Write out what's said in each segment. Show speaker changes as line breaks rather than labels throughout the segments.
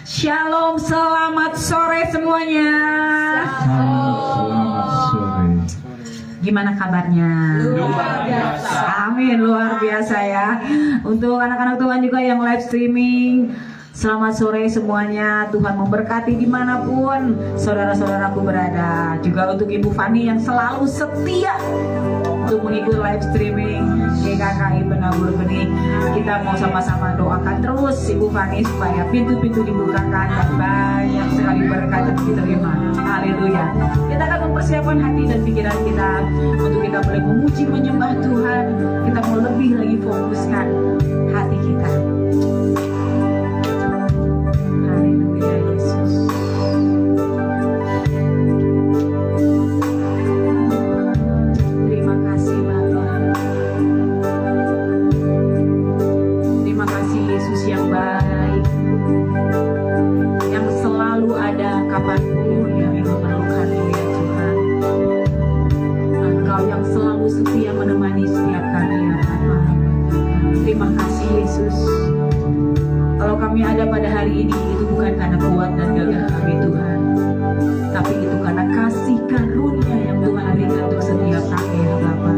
Shalom, selamat sore semuanya.
Selamat sore.
Gimana kabarnya?
Luar biasa.
Amin, luar biasa ya. Untuk anak-anak Tuhan juga yang live streaming, selamat sore semuanya. Tuhan memberkati dimanapun saudara-saudaraku berada. Juga untuk Ibu Fani yang selalu setia untuk menghibur live streaming GKKI Penabur Benih. Kita mau sama-sama doakan terus Ibu Fani supaya pintu-pintu dibukakan dan banyak sekali berkat yang diterima. Haleluya. Kita akan mempersiapkan hati dan pikiran kita untuk kita boleh memuji menyembah Tuhan. Kita mau lebih lagi fokuskan hati kita. Haleluya Yesus. Terima kasih Bapa. Terima kasih Yesus yang baik, yang selalu ada kapanpun kami memerlukanmu ya Tuhan. Engkau yang selalu setia menemani setiap kami ya Bapa. Terima kasih Yesus. Kalau kami ada pada hari ini, itu bukan karena kuat dan gagah kami Tuhan, tapi itu karena kasih karunia yang Tuhan berikan untuk setiap kami ya Bapa.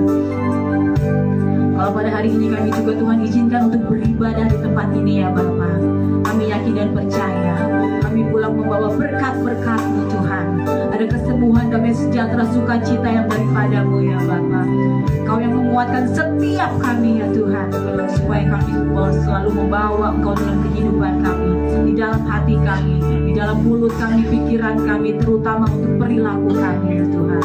Kalau pada hari ini kami juga Tuhan izinkan untuk beribadah di tempat ini ya Bapa, kami yakin dan percaya kami pulang membawa berkat-berkat-Mu Tuhan. Ada kesembuhan, damai sejahtera, sukacita yang daripadamu ya Bapa. Kau yang menguatkan setiap kami ya Tuhan, supaya kami selalu membawa Engkau dalam kehidupan kami, di dalam hati kami, di dalam mulut kami, pikiran kami, terutama untuk perilaku kami ya Tuhan.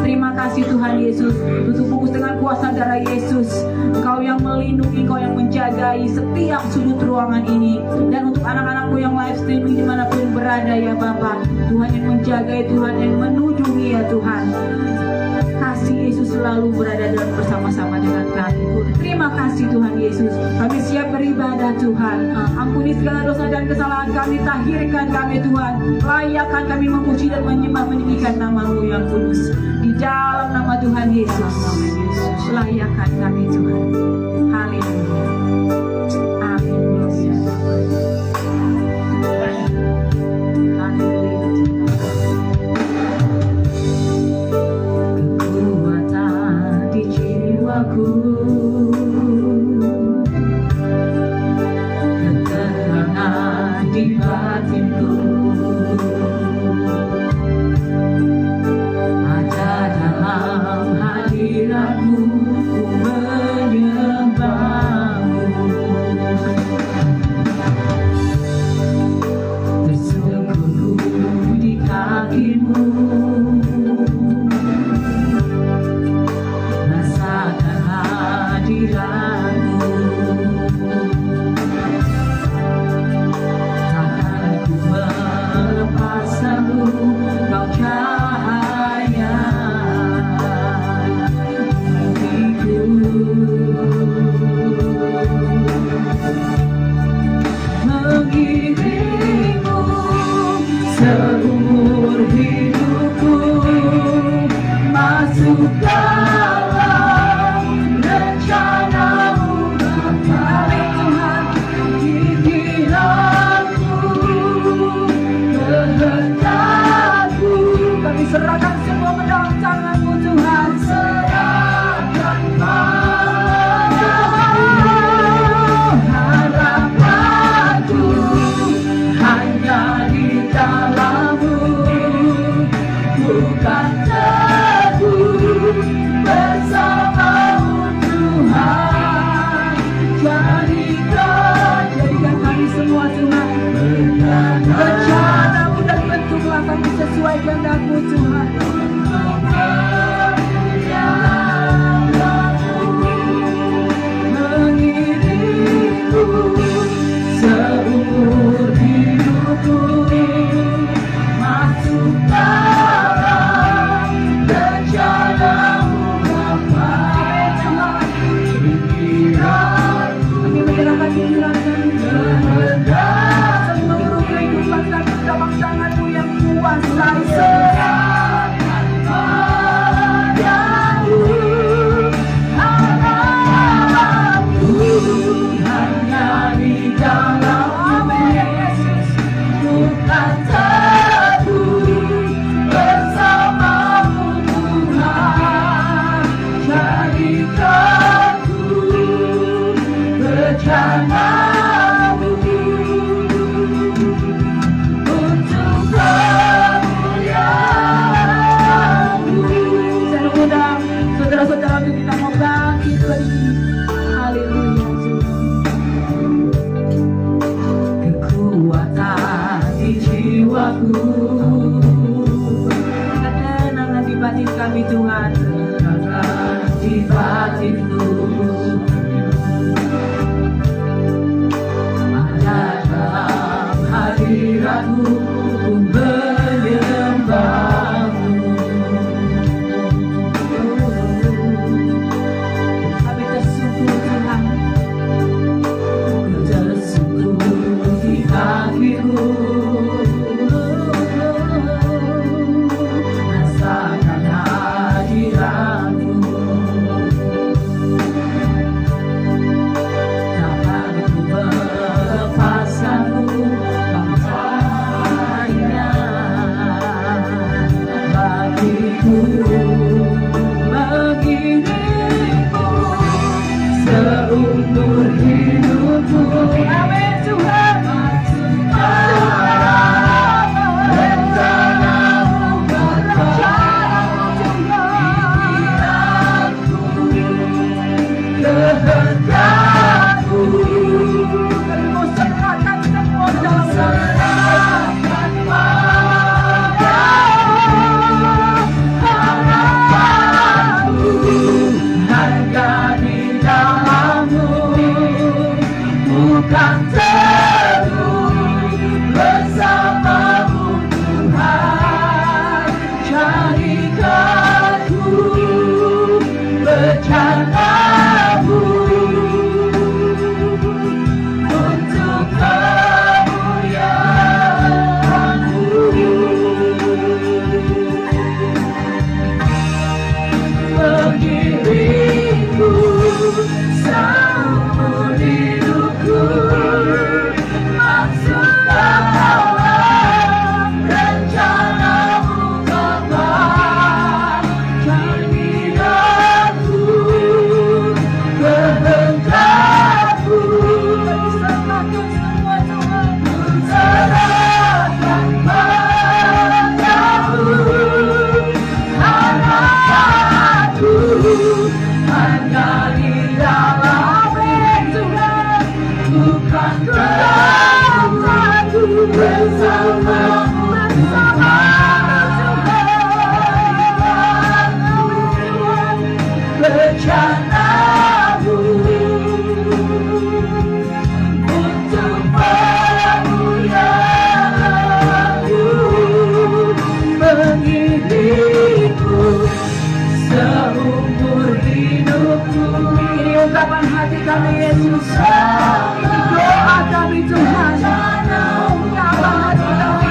Terima kasih Tuhan Yesus. Tutup bungkus dengan kuasa darah Yesus. Engkau yang melindungi, Engkau yang menjagai setiap sudut ruangan ini. Dan untuk anak-anakmu yang live streaming dimanapun berada ya Bapa, Tuhan yang menjagai, Tuhan yang menunjungi ya Tuhan. Kasih Yesus selalu berada dan bersama-sama dengan kami. Terima kasih Tuhan Yesus. Kami siap beribadah Tuhan. Ampuni segala dosa dan kesalahan kami. Tahirkan kami Tuhan. Layakkan kami memuji dan menyembah meninggikan nama-Mu yang kudus. Di dalam nama Tuhan Yesus. Layakkan kami Tuhan. Haleluya. Amin. Haleluya. Kekuatan di jiwaku, ketenangan di batinku, ada dalam hadirat-Mu, ku menyembah-Mu. Tersungkur di kaki-Mu, rasakan hadirat-Mu. Takkan ku melepaskan-Mu, Kau cahaya bagiku. Mengiringmu seumur hidupku, masuk dalam rencana-Mu Bapa. Tuhan, pikiranku, kehendakku, kami serahkan semua ke dalam tangan-Mu Tuhan. Serahkan padamu, harapanku hanya di dalam kekuatan di jiwaku, ketenangan di batin kami Tuhan, ketenangan di batinku. Ada dalam hadiratmu ku menyembahmu. Kami tersungkur Tuhan, tersungkur di kakimu, rasakan hadiratmu. Takkan ku melepaskanmu, pancahaya bagiku, mengiringmu seumur hidupku. Amin Tuhan. Bukan teguh bersamamu Tuhan, jadikanku bercanamu untuk kemuliaan-Mu. Mengiringku seumur hidupku, maksud dalam rencanamu Bapa, jadikanku kehendakmu. Serahkan semua Tuhan, serahkan padamu harapanku, hanya di dalam Tuhan, bukan kekuatanku, bersamamu Tuhan, rencanamu untuk kemuliaan-Mu, mengiringku seumur hidupku. Ini ungkapan hati kami Yesus, ini doa kami Tuhan, ungkapan hati kami.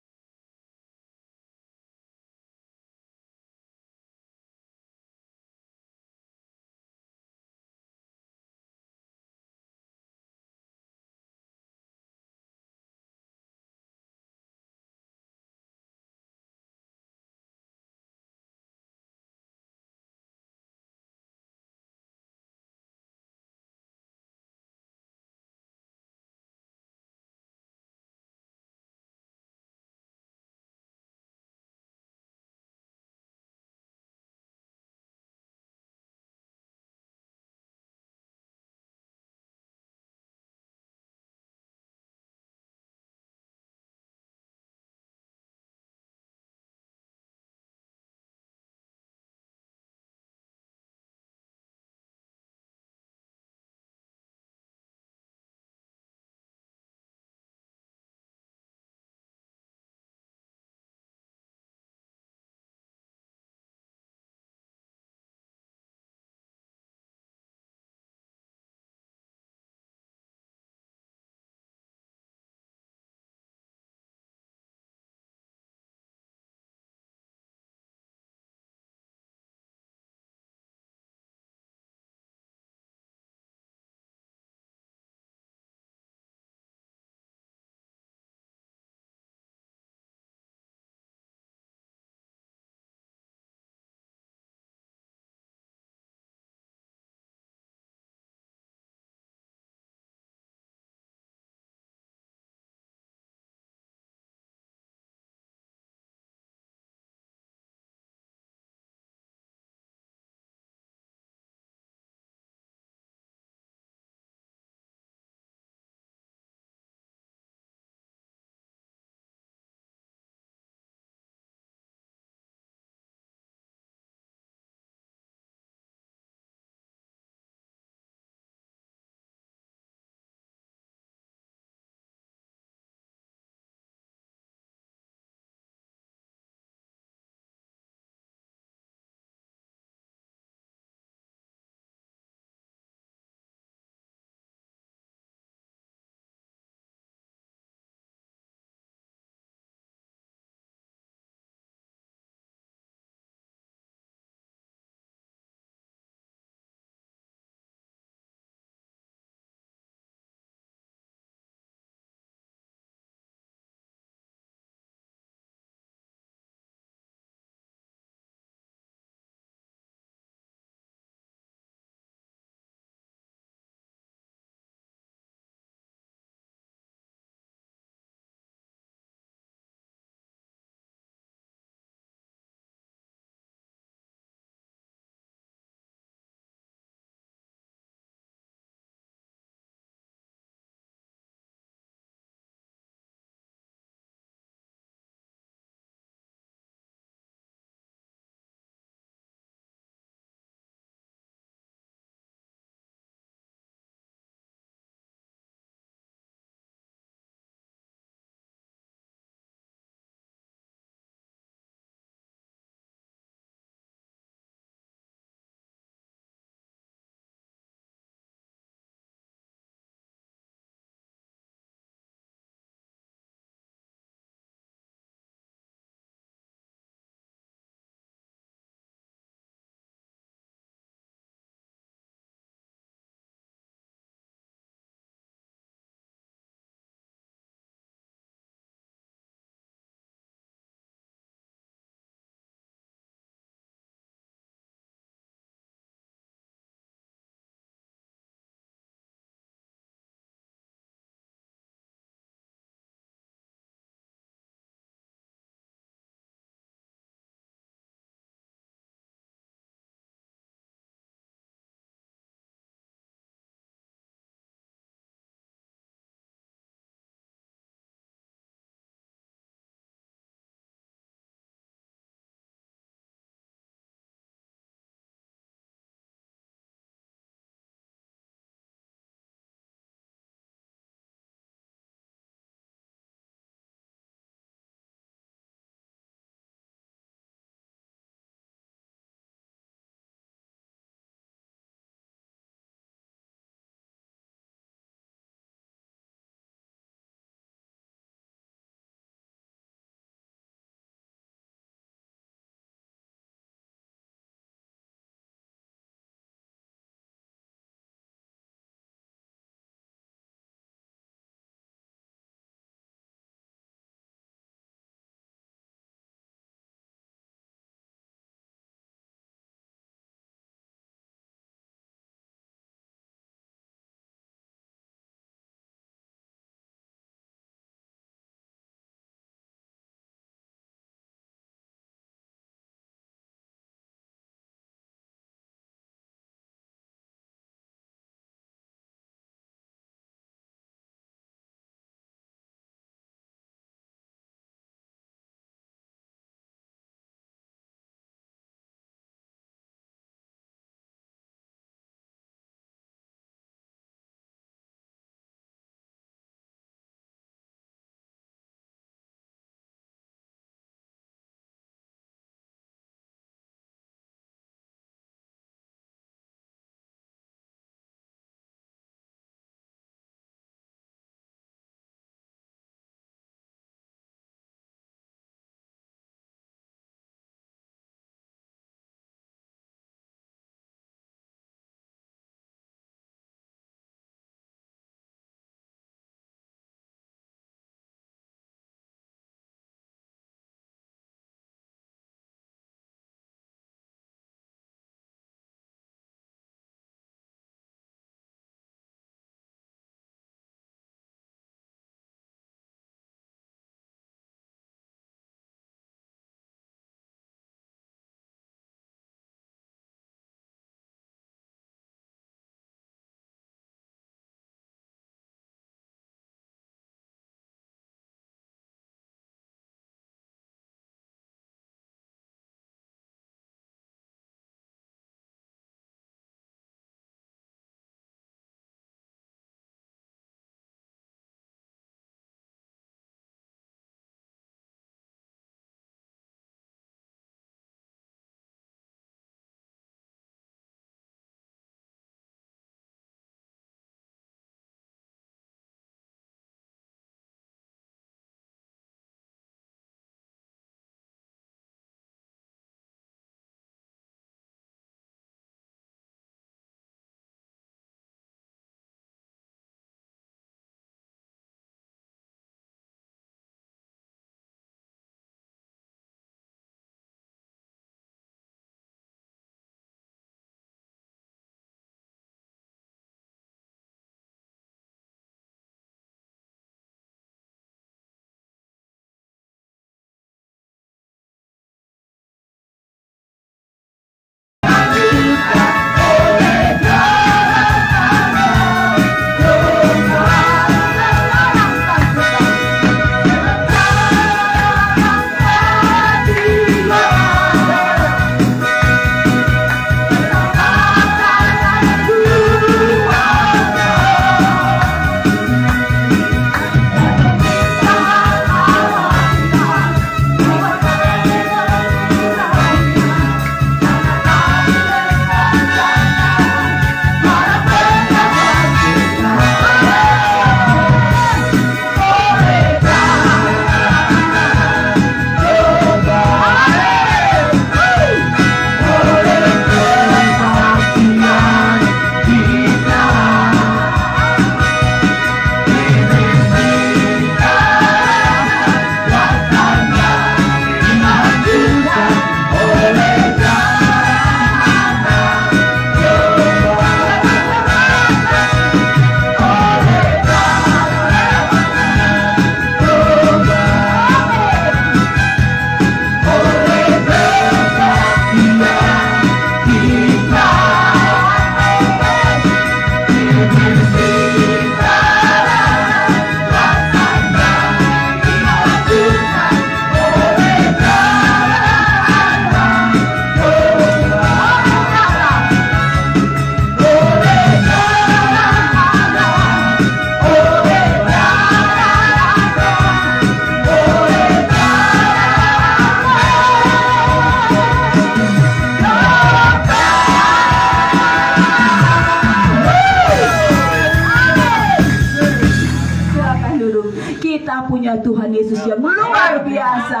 karya Tuhan Yesus yang luar biasa.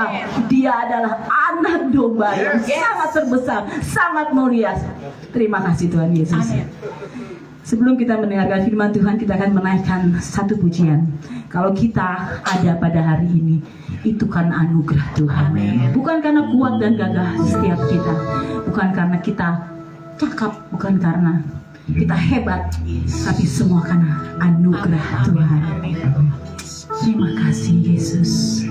Dia adalah anak domba yang sangat terbesar, sangat mulia. Terima kasih Tuhan Yesus. Sebelum kita mendengarkan firman Tuhan, kita akan menaikkan satu pujian. Kalau kita ada pada hari ini, itu karena anugerah Tuhan. Bukan karena kuat dan gagah setiap kita, bukan karena kita cakap, bukan karena kita hebat, tapi semua karena anugerah Tuhan. Terima kasih Yesus.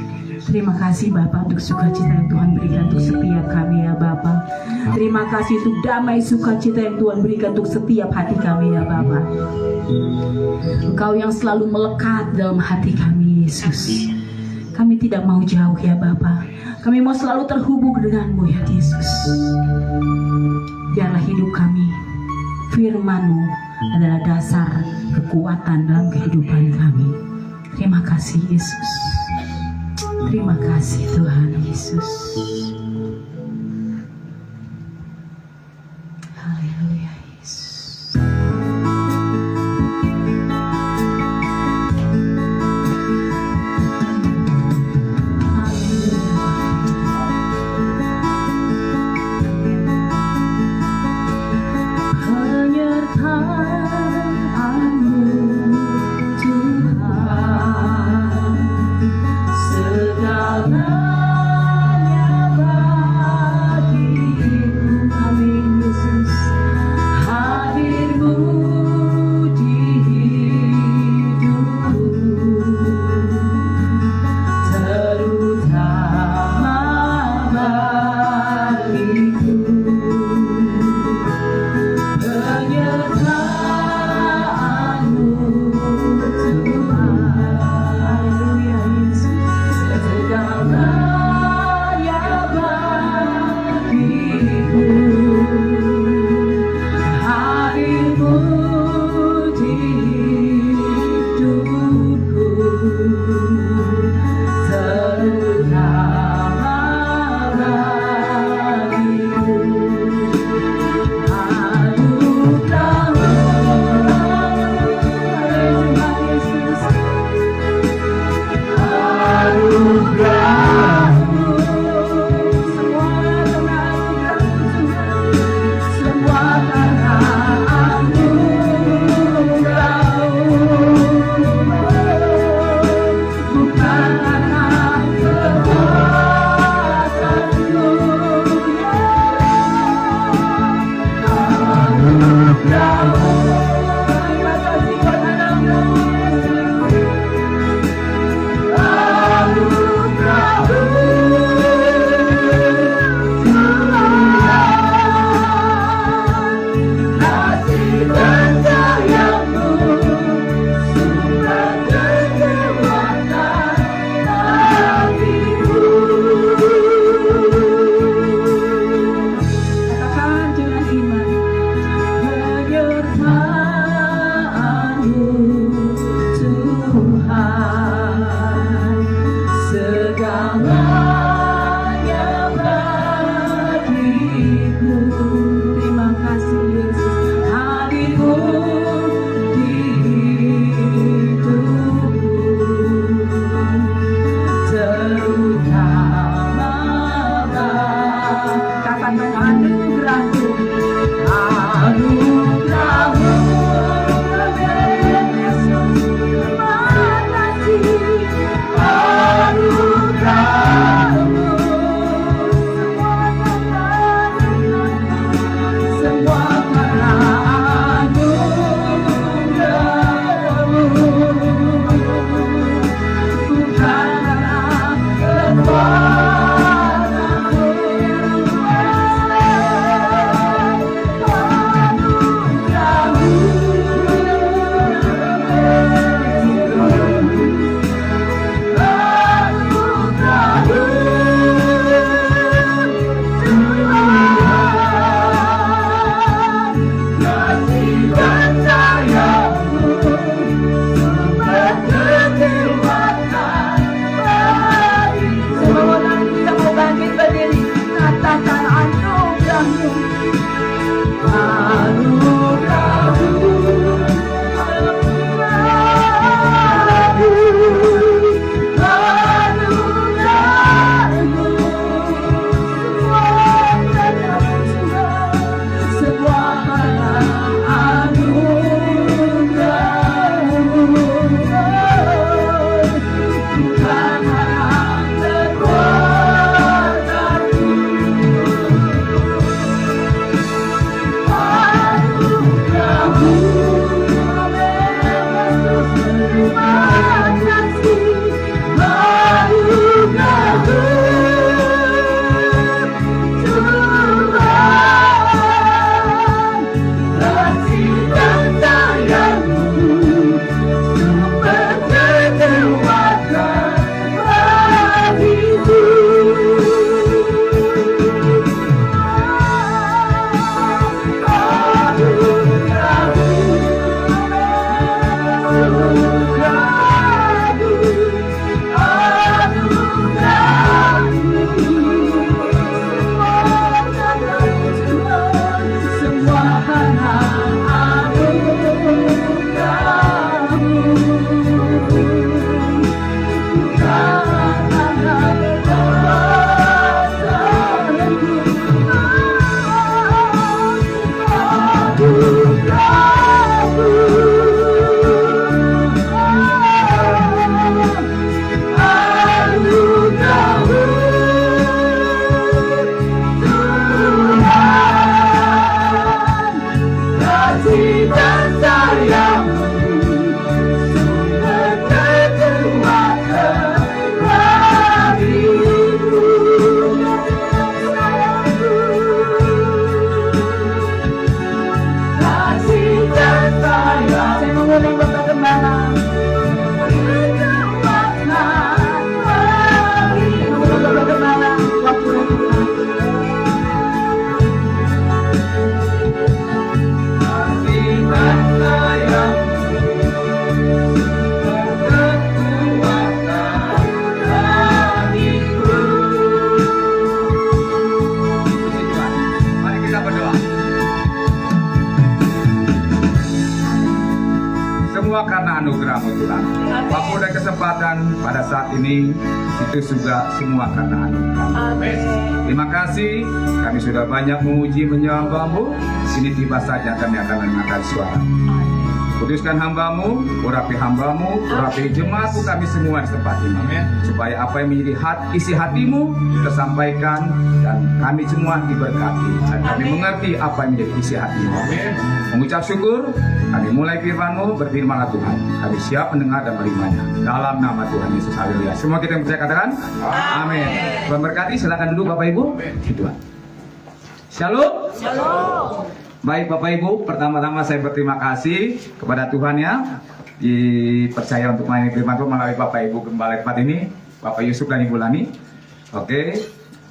Terima kasih Bapak untuk sukacita yang Tuhan berikan untuk setiap kami ya Bapak. Terima kasih untuk damai sukacita yang Tuhan berikan untuk setiap hati kami ya Bapak. Engkau yang selalu melekat dalam hati kami Yesus. Kami tidak mau jauh ya Bapak. Kami mau selalu terhubung denganmu ya Yesus. Biarlah hidup kami, firman-Mu adalah dasar kekuatan dalam kehidupan kami. Terima kasih Yesus. Terima kasih Tuhan Yesus. Haleluya Yesus. Segalanya
saat ini itu juga semua karena anugerah.
Amin.
Terima kasih, kami sudah banyak memuji menyembah-Mu. Sini tiba saja kami akan mendengarkan suara. Kuduskan hamba-Mu, urapi hamba-Mu, urapi jemaat-Mu kami semua di tempat ini. Supaya apa yang menjadi isi hati-Mu tersampaikan dan kami semua diberkati. Dan kami mengerti apa yang menjadi isi hati-Mu. Mengucap syukur, kami mulai firman-Mu, berfirmanlah Tuhan. Kami siap mendengar dan menerimanya. Dalam nama Tuhan Yesus, haleluya. Semua kita yang percaya katakan, amin. Tuhan berkati, silakan duduk Bapak Ibu. Tuhan. Shalom.
Shalom.
Baik Bapak Ibu, pertama-tama saya berterima kasih kepada Tuhan ya dipercaya untuk melayani firman Tuhan melalui Bapak Ibu Gembala tempat ini, Bapak Yusuf dan Ibu Lani. Oke,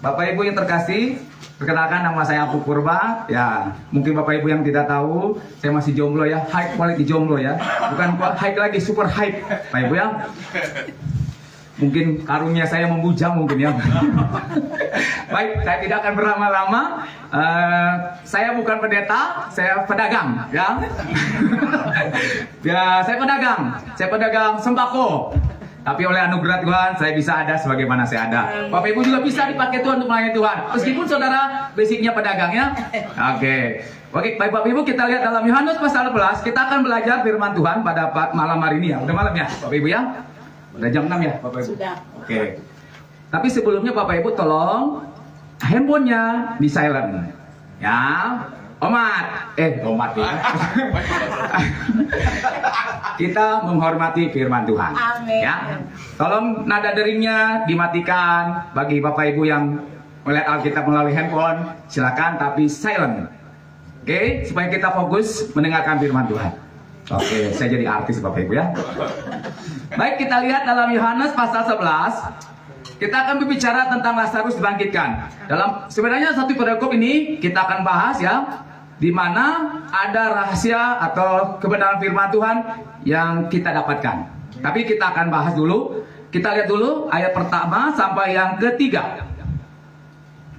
Bapak Ibu yang terkasih, perkenalkan nama saya Apu Purba. Ya, mungkin Bapak Ibu yang tidak tahu, saya masih jomblo ya, high quality jomblo ya, bukan high lagi, super hype, Bapak Ibu ya. Mungkin karunia saya membujang mungkin ya. Baik, saya tidak akan berlama-lama. Saya bukan pendeta, saya pedagang ya. Ya, saya pedagang sembako. Tapi oleh anugerah Tuhan, saya bisa ada sebagaimana saya ada. Bapak Ibu juga bisa dipakai Tuhan untuk melayani Tuhan. Meskipun saudara basicnya pedagang ya. Oke, baik Bapak Ibu, kita lihat dalam Yohanes pasal 11. Kita akan belajar firman Tuhan pada malam hari ini ya. Udah malam ya Bapak Ibu ya. Udah jam 6 ya Bapak Ibu?
Sudah.
Oke. Tapi sebelumnya Bapak Ibu tolong handphonenya di silent. Ya. Omat ya. Kita menghormati firman Tuhan.
Amin.
Ya. Tolong nada deringnya dimatikan bagi Bapak Ibu yang melihat Alkitab melalui handphone, silakan tapi silent. Oke, supaya kita fokus mendengarkan firman Tuhan. Oke, saya jadi artis Bapak Ibu ya. Baik, kita lihat dalam Yohanes pasal 11. Kita akan berbicara tentang Lazarus dibangkitkan. Sebenarnya satu perikop ini kita akan bahas ya, di mana ada rahasia atau kebenaran firman Tuhan yang kita dapatkan. Tapi kita akan bahas dulu. Kita lihat dulu ayat pertama sampai yang ketiga.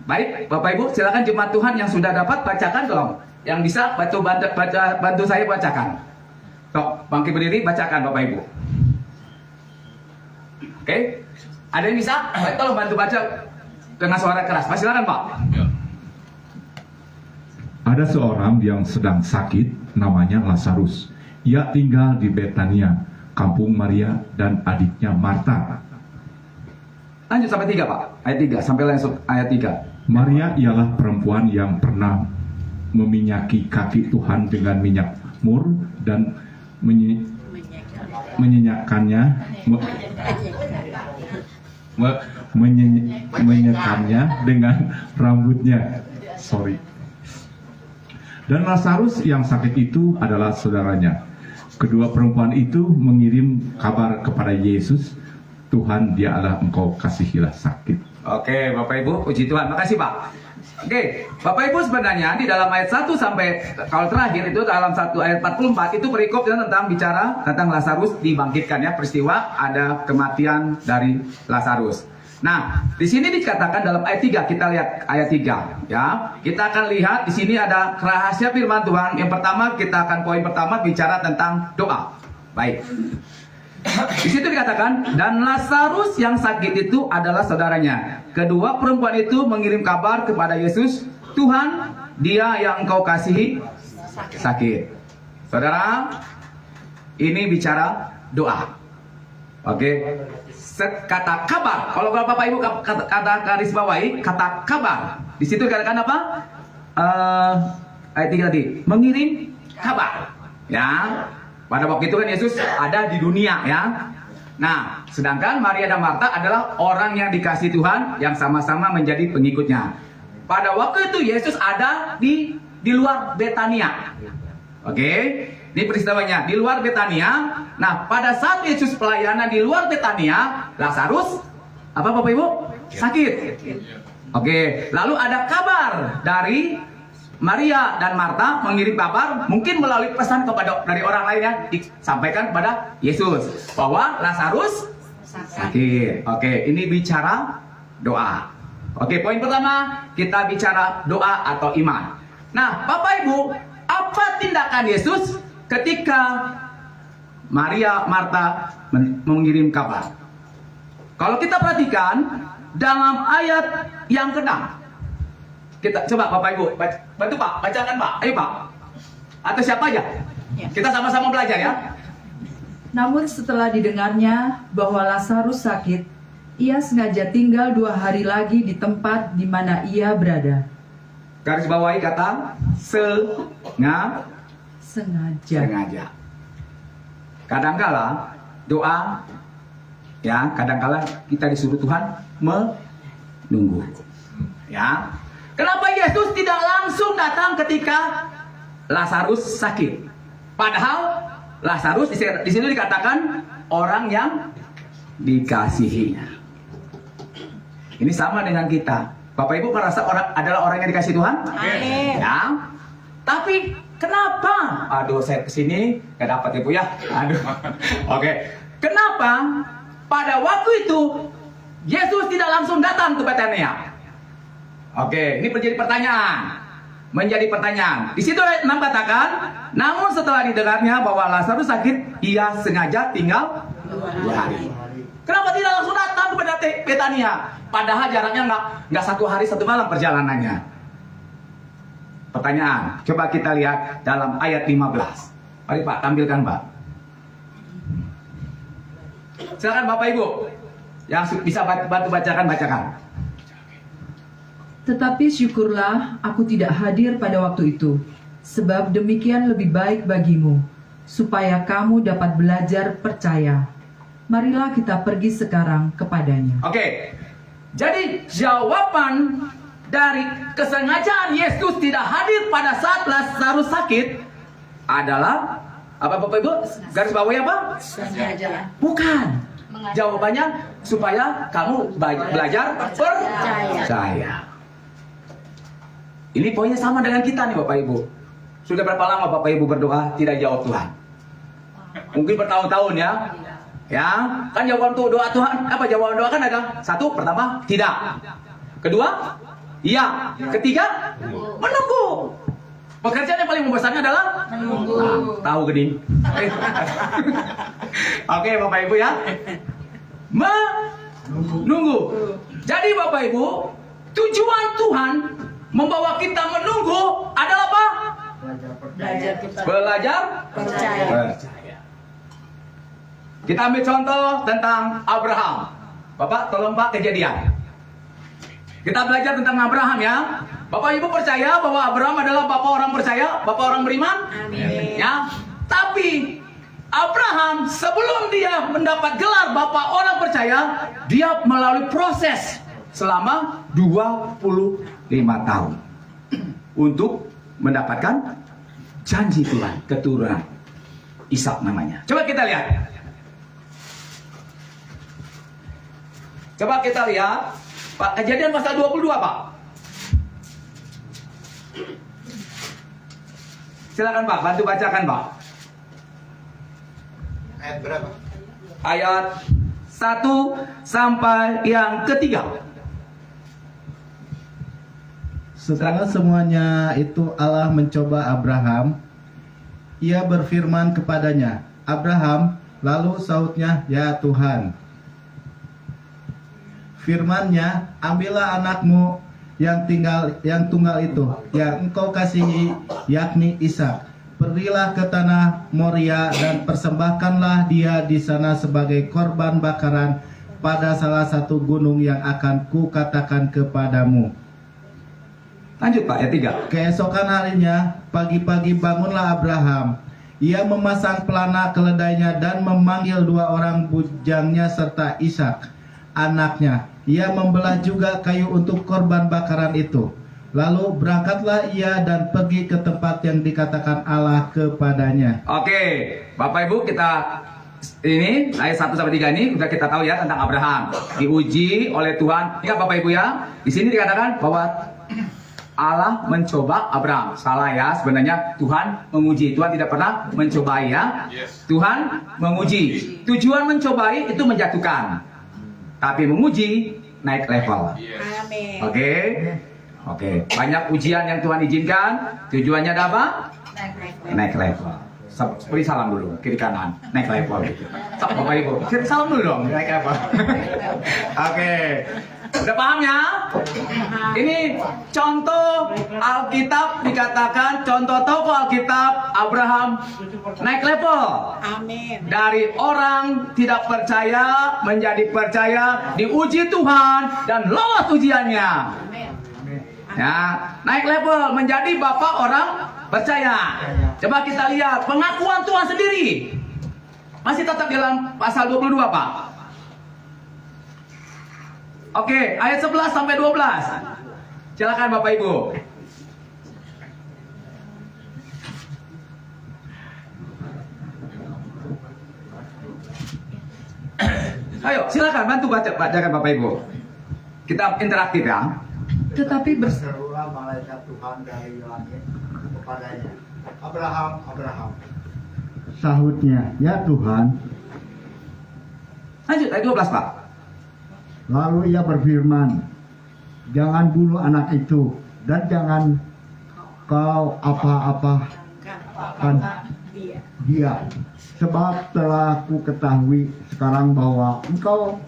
Baik, Bapak Ibu, silakan jemaat Tuhan yang sudah dapat bacakan tolong. Yang bisa bantu saya bacakan. Tok, bangkit berdiri, bacakan Bapak Ibu. Oke, ada yang bisa? Tolong bantu baca dengan suara keras. Silakan Pak.
Ada seorang yang sedang sakit, namanya Lazarus. Ia tinggal di Betania, kampung Maria dan adiknya Marta.
Lanjut sampai 3 Pak. Ayat 3 sampai langsung ayat 3.
Maria ialah perempuan yang pernah meminyaki kaki Tuhan dengan minyak mur dan menyekamnya dengan rambutnya. Dan Lazarus yang sakit itu adalah saudaranya. Kedua perempuan itu mengirim kabar kepada Yesus, Tuhan, dialah engkau kasihilah sakit.
Oke, Bapak Ibu, puji Tuhan. Makasih Pak. Oke, Bapak Ibu, sebenarnya di dalam ayat 1 sampai kalau terakhir itu dalam 1 ayat 44 itu perikop tentang bicara tentang Lazarus dibangkitkan ya, peristiwa ada kematian dari Lazarus. Nah, di sini dikatakan dalam ayat 3, kita lihat ayat 3 ya. Kita akan lihat di sini ada rahasia firman Tuhan. Yang pertama, kita akan poin pertama bicara tentang doa. Baik. Di situ dikatakan, dan Lazarus yang sakit itu adalah saudaranya. Kedua perempuan itu mengirim kabar kepada Yesus, Tuhan, dia yang engkau kasihi sakit. Saudara, ini bicara doa. Oke. Kata kabar. Kalau Bapak Ibu kata garis bawahi, kata kabar. Di situ dikatakan apa? Ayat 3 tadi, mengirim kabar. Ya. Pada waktu itu kan Yesus ada di dunia ya. Nah, sedangkan Maria dan Marta adalah orang yang dikasihi Tuhan yang sama-sama menjadi pengikutnya. Pada waktu itu Yesus ada di luar Betania. Oke, ini peristiwanya di luar Betania. Nah, pada saat Yesus pelayanan di luar Betania, Lazarus apa Bapak Ibu? Sakit. Oke, lalu ada kabar dari Maria dan Marta mengirim kabar, mungkin melalui pesan dari orang lain yang disampaikan kepada Yesus bahwa Lazarus sakit. Oke, ini bicara doa. Oke, poin pertama kita bicara doa atau iman. Nah, Bapak Ibu, apa tindakan Yesus ketika Maria Marta mengirim kabar? Kalau kita perhatikan dalam ayat yang ke-6, kita coba Bapak Ibu bantu Pak, bacakan Pak, ayo Pak, atau siapa aja, kita sama-sama belajar ya.
Namun setelah didengarnya bahwa Lazarus sakit, ia sengaja tinggal 2 hari lagi di tempat di mana ia berada.
Garis bawahi kata sengaja. Kadangkala doa, ya, kadangkala kita disuruh Tuhan menunggu. Ya, kenapa Yesus tidak langsung datang ketika Lazarus sakit? Padahal Lazarus di sini dikatakan orang yang dikasihinya. Ini sama dengan kita. Bapak Ibu merasa adalah orang yang dikasih Tuhan?
Amin.
Ya. Tapi kenapa? Aduh, saya kesini gak dapat Ibu ya. Aduh. Oke. Kenapa pada waktu itu Yesus tidak langsung datang ke Betania? Oke, ini menjadi pertanyaan. Di situ ayat 6 katakan, namun setelah didengarnya bahwa Lazarus sakit, ia sengaja tinggal 2 hari. Kenapa tidak langsung datang kepada Betania? Padahal jaraknya nggak 1 hari 1 malam perjalanannya. Pertanyaan, coba kita lihat dalam ayat 15. Mari Pak, tampilkan Pak. Silakan Bapak Ibu, yang bisa bantu bacakan.
Tetapi syukurlah aku tidak hadir pada waktu itu, sebab demikian lebih baik bagimu, supaya kamu dapat belajar percaya. Marilah kita pergi sekarang kepadanya.
Oke, jadi jawaban dari kesengajaan Yesus tidak hadir pada saat Lazarus sakit adalah apa Bapak Ibu? Garis bawahnya apa?
Sengaja.
Bukan. Jawabannya supaya kamu belajar percaya. Ini poinnya sama dengan kita nih Bapak Ibu. Sudah berapa lama Bapak Ibu berdoa tidak jawab Tuhan? Mungkin bertahun-tahun ya. Ya, kan jawaban doa Tuhan, apa jawaban doa kan ada? 1, pertama, tidak. Kedua, iya. Ketiga, menunggu. Pekerjaan yang paling membesarnya adalah menunggu. Nah, tahu gini. Oke, Bapak Ibu ya. Menunggu. Jadi Bapak Ibu, tujuan Tuhan membawa kita menunggu adalah apa? Belajar percaya. Kita ambil contoh tentang Abraham. Bapak, tolong Pak, Kejadian. Kita belajar tentang Abraham ya. Bapak Ibu percaya bahwa Abraham adalah bapak orang percaya, bapak orang beriman?
Amin.
Ya. Tapi Abraham sebelum dia mendapat gelar bapak orang percaya, dia melalui proses selama 25 tahun untuk mendapatkan janji Tuhan, keturunan Ishak namanya. Coba kita lihat. Coba kita lihat Pak, Kejadian pasal 22 Pak. Silakan Pak, bantu bacakan Pak.
Ayat berapa?
Ayat 1 sampai yang ketiga.
Setelah semuanya itu Allah mencoba Abraham. Ia berfirman kepadanya, Abraham, lalu sautnya, ya Tuhan. Firman-Nya, ambillah anakmu yang tunggal itu, yang engkau kasihi, yakni Ishak. Pergilah ke tanah Moria dan persembahkanlah dia di sana sebagai korban bakaran pada salah satu gunung yang akan kukatakan kepadamu.
Lanjut Pak, ayat 3.
Keesokan harinya, pagi-pagi bangunlah Abraham. Ia memasang pelana keledainya dan memanggil 2 orang bujangnya serta Ishak, anaknya. Ia membelah juga kayu untuk korban bakaran itu. Lalu berangkatlah ia dan pergi ke tempat yang dikatakan Allah kepadanya.
Oke, Bapak Ibu, kita ini ayat 1 sampai 3 ini sudah kita tahu ya tentang Abraham. Diuji oleh Tuhan. Ingat Bapak Ibu ya, di sini dikatakan bahwa Allah mencoba Abraham. Salah ya, sebenarnya Tuhan menguji. Tuhan tidak pernah mencobai ya. Tuhan menguji. Tujuan mencobai itu menjatuhkan. Tapi menguji naik level.
Amin.
Oke. Banyak ujian yang Tuhan izinkan. Tujuannya ada apa? Naik level. Beri salam dulu, kiri kanan, naik level gitu. Bapak Ibu, kiri salam dulu dong, naik level. Oke, udah paham ya? Ini contoh Alkitab dikatakan, contoh tokoh Alkitab Abraham naik level.
Amin.
Dari orang tidak percaya menjadi percaya, diuji Tuhan dan lolos ujiannya. Ya, naik level menjadi bapak orang percaya. Coba kita lihat pengakuan Tuhan sendiri. Masih tetap dalam pasal 22, Pak. Oke, ayat 11 sampai 12. Silakan Bapak Ibu. Ayo, silakan bantu bacakan Bapak Ibu. Kita interaktif ya.
Tetapi
Berserulah malaikat Tuhan dari langit kepadanya, Abraham, Abraham. Sahutnya, ya Tuhan.
Lanjut ayat 12, Pak.
Lalu ia berfirman, jangan bunuh anak itu dan jangan kau apa-apakan dia. Sebab telah ku ketahui sekarang bahwa engkau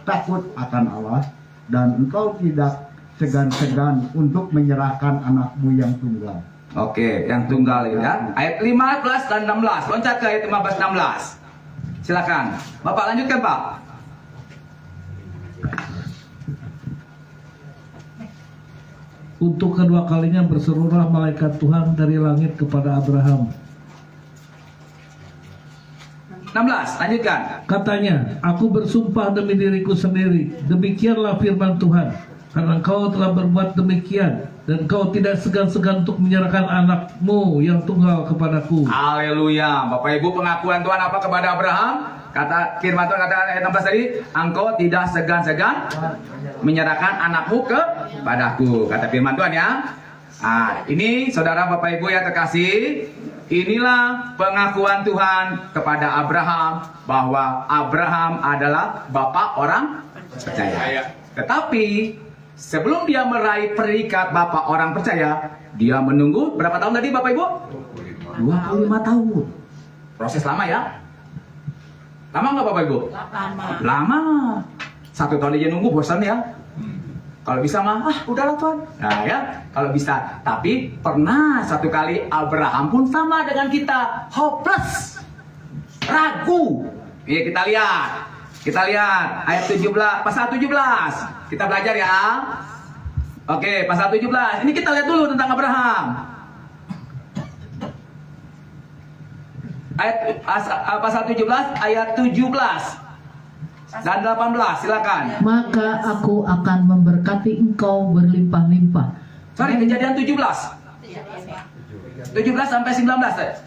takut akan Allah dan engkau tidak segan-segan untuk menyerahkan anakmu yang tunggal.
Oke, yang tunggal ya. Ayat 15 dan 16. Loncat ke ayat 15 16. Silakan. Bapak lanjutkan, Pak.
Untuk kedua kalinya berserulah malaikat Tuhan dari langit kepada Abraham.
16, lanjutkan.
Katanya, aku bersumpah demi diriku sendiri, demikianlah firman Tuhan, karena engkau telah berbuat demikian, dan engkau tidak segan-segan untuk menyerahkan anakmu yang tunggal kepadaku.
Haleluya. Bapak Ibu, pengakuan Tuhan apa kepada Abraham? Kata firman Tuhan kata ayat 16 tadi, engkau tidak segan-segan menyerahkan anakmu kepadaku. Kata firman Tuhan ya. Nah, ini saudara Bapak Ibu yang terkasih, inilah pengakuan Tuhan kepada Abraham bahwa Abraham adalah bapak orang percaya. Tetapi sebelum dia meraih predikat bapak orang percaya, dia menunggu berapa tahun tadi Bapak Ibu? 25 tahun. Proses lama ya? Lama nggak Bapak Ibu? Lama. 1 tahun aja nunggu bosan ya? Kalau bisa mah, udahlah Tuhan. Nah ya, kalau bisa. Tapi pernah satu kali Abraham pun sama dengan kita, hopeless, ragu. Iya kita lihat. Kita lihat ayat 17, pasal 17. Kita belajar ya. Oke, pasal 17. Ini kita lihat dulu tentang Abraham. Ayat pasal 17 ayat 17 dan 18, silakan.
Maka aku akan memberkati engkau berlimpah-limpah.
Sorry, Kejadian 17. 17 sampai 19.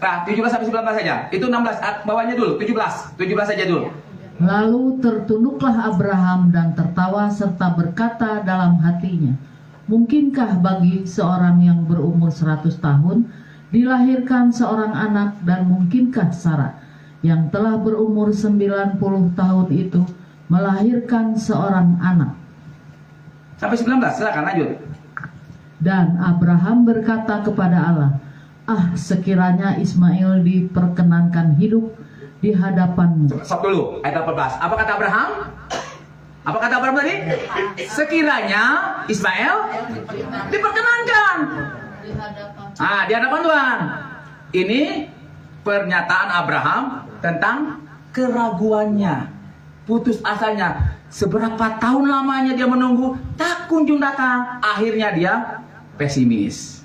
Nah, 17 sampai 19 saja. Itu 16, bawahnya dulu, 17. 17 saja dulu.
Lalu tertunduklah Abraham dan tertawa serta berkata dalam hatinya, mungkinkah bagi seorang yang berumur 100 tahun dilahirkan seorang anak, dan mungkinkah Sarah yang telah berumur 90 tahun itu melahirkan seorang anak?
Sampai 19, silakan lanjut.
Dan Abraham berkata kepada Allah, sekiranya Ismail diperkenankan hidup di hadapanmu.
Stop dulu, ayat 18. Apa kata Abraham? Apa kata Abraham tadi? Sekiranya Ismail diperkenankan. Di hadapan Tuhan. Ini pernyataan Abraham tentang keraguannya, putus asanya. Seberapa tahun lamanya dia menunggu, tak kunjung datang. Akhirnya dia pesimis,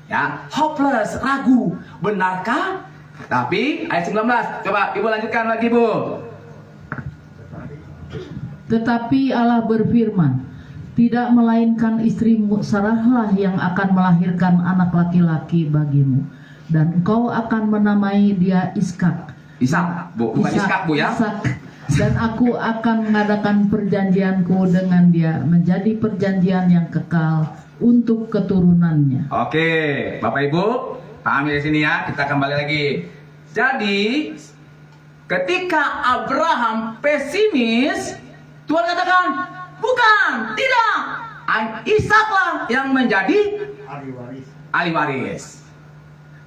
ya, hopeless, ragu. Benarkah? Tapi ayat 19, coba Ibu lanjutkan lagi Bu.
Tetapi Allah berfirman, tidak melainkan istrimu Sarahlah yang akan melahirkan anak laki-laki bagimu, dan engkau akan menamai dia Ishak.
Ishak, Bu, bukan Ishak Bu ya.
Ishak. Dan aku akan mengadakan perjanjianku dengan dia menjadi perjanjian yang kekal untuk keturunannya.
Oke, Bapak Ibu, pahami di sini ya. Kita kembali lagi. Jadi, ketika Abraham pesimis, Tuhan katakan, bukan, tidak. Ishaklah yang menjadi ahli waris.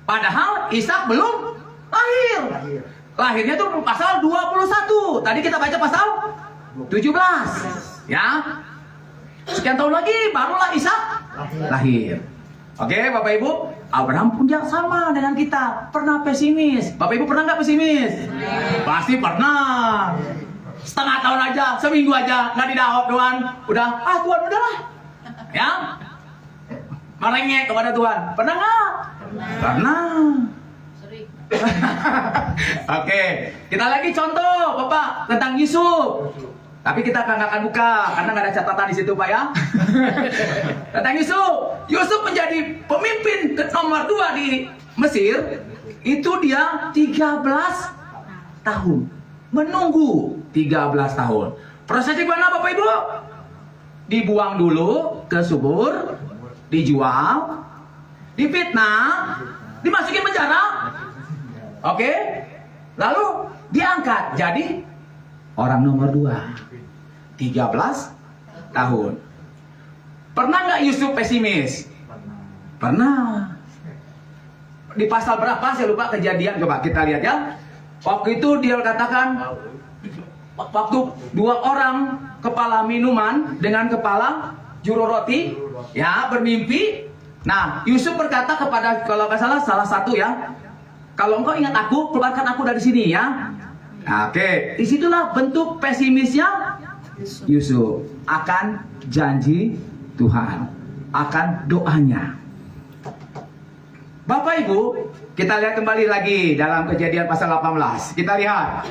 Padahal Ishak belum Lahir. Lahirnya tuh pasal 21. Tadi kita baca pasal 17. Ya. Sekian tahun lagi barulah Ishak lahir. Oke, Bapak Ibu, Abraham pun yang sama dengan kita. Pernah pesimis. Bapak Ibu pernah nggak pesimis? Pasti pernah. Setengah tahun aja, seminggu aja nggak dijawab Tuhan. Udah, Tuhan udahlah. Ya. Merengek kepada Tuhan. Pernah nggak? Pernah. Oke, kita lagi contoh, Bapak, tentang Yusuf. Tapi kita nggak akan buka karena nggak ada catatan di situ, Pak ya. Tentang Yusuf, Yusuf menjadi pemimpin nomor 2 di Mesir. Itu dia 13 tahun, menunggu 13 tahun. Prosesnya gimana, Bapak Ibu? Dibuang dulu ke subur, dijual, difitnah, dimasukin penjara. Oke, lalu diangkat jadi orang nomor 2. 13 tahun. Pernah nggak Yusuf pesimis? Pernah. Di pasal berapa saya lupa kejadian, coba kita lihat ya. Waktu itu dia katakan, waktu 2 orang kepala minuman dengan kepala juru roti ya bermimpi. Nah, Yusuf berkata kepada, kalau nggak salah satu ya, kalau engkau ingat aku, keluarkan aku dari sini ya. Oke, disitulah bentuk pesimisnya Yusuf akan janji Tuhan, akan doanya. Bapak Ibu, kita lihat kembali lagi dalam Kejadian pasal 18. Kita lihat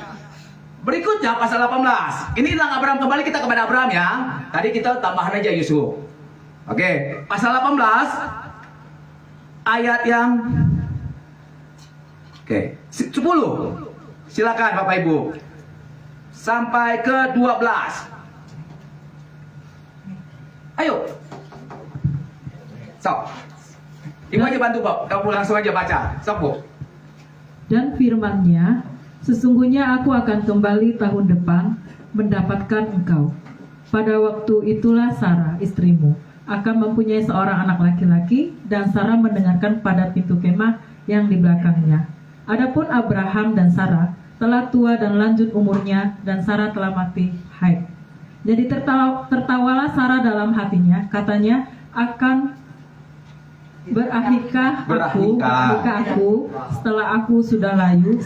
berikutnya pasal 18. Ini tentang Abraham, kembali kita kepada Abraham ya. Tadi kita tambahan aja Yusuf. Oke, pasal 18 ayat yang 10. Silakan Bapak Ibu. Sampai ke 12. Ayo. Sok. Ibu aja bantu, Pak. Kamu langsung aja baca. Sok, Bu.
Dan firman-Nya, sesungguhnya aku akan kembali tahun depan mendapatkan engkau. Pada waktu itulah Sarah, istrimu, akan mempunyai seorang anak laki-laki, dan Sarah mendengarkan pada pintu kemah yang di belakangnya. Adapun Abraham dan Sarah telah tua dan lanjut umurnya, dan Sarah telah mati haid. Jadi tertawalah Sarah dalam hatinya, katanya, akan berahikah aku setelah aku sudah layu,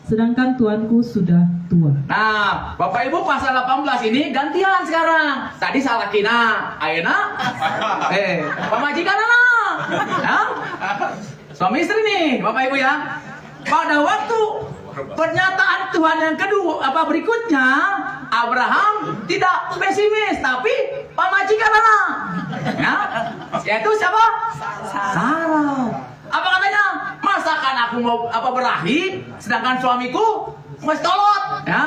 sedangkan tuanku sudah tua.
Nah, Bapak Ibu pasal 18 ini gantian sekarang. Tadi Salakina, ayeuna pamajikan ya? Suami istri nih, Bapak Ibu ya. Pada waktu pernyataan Tuhan yang kedua berikutnya, Abraham tidak pesimis tapi pamajikan ya, yaitu siapa? Sarah. Apa katanya? Masakan aku mau berahi sedangkan suamiku masih tolot ya.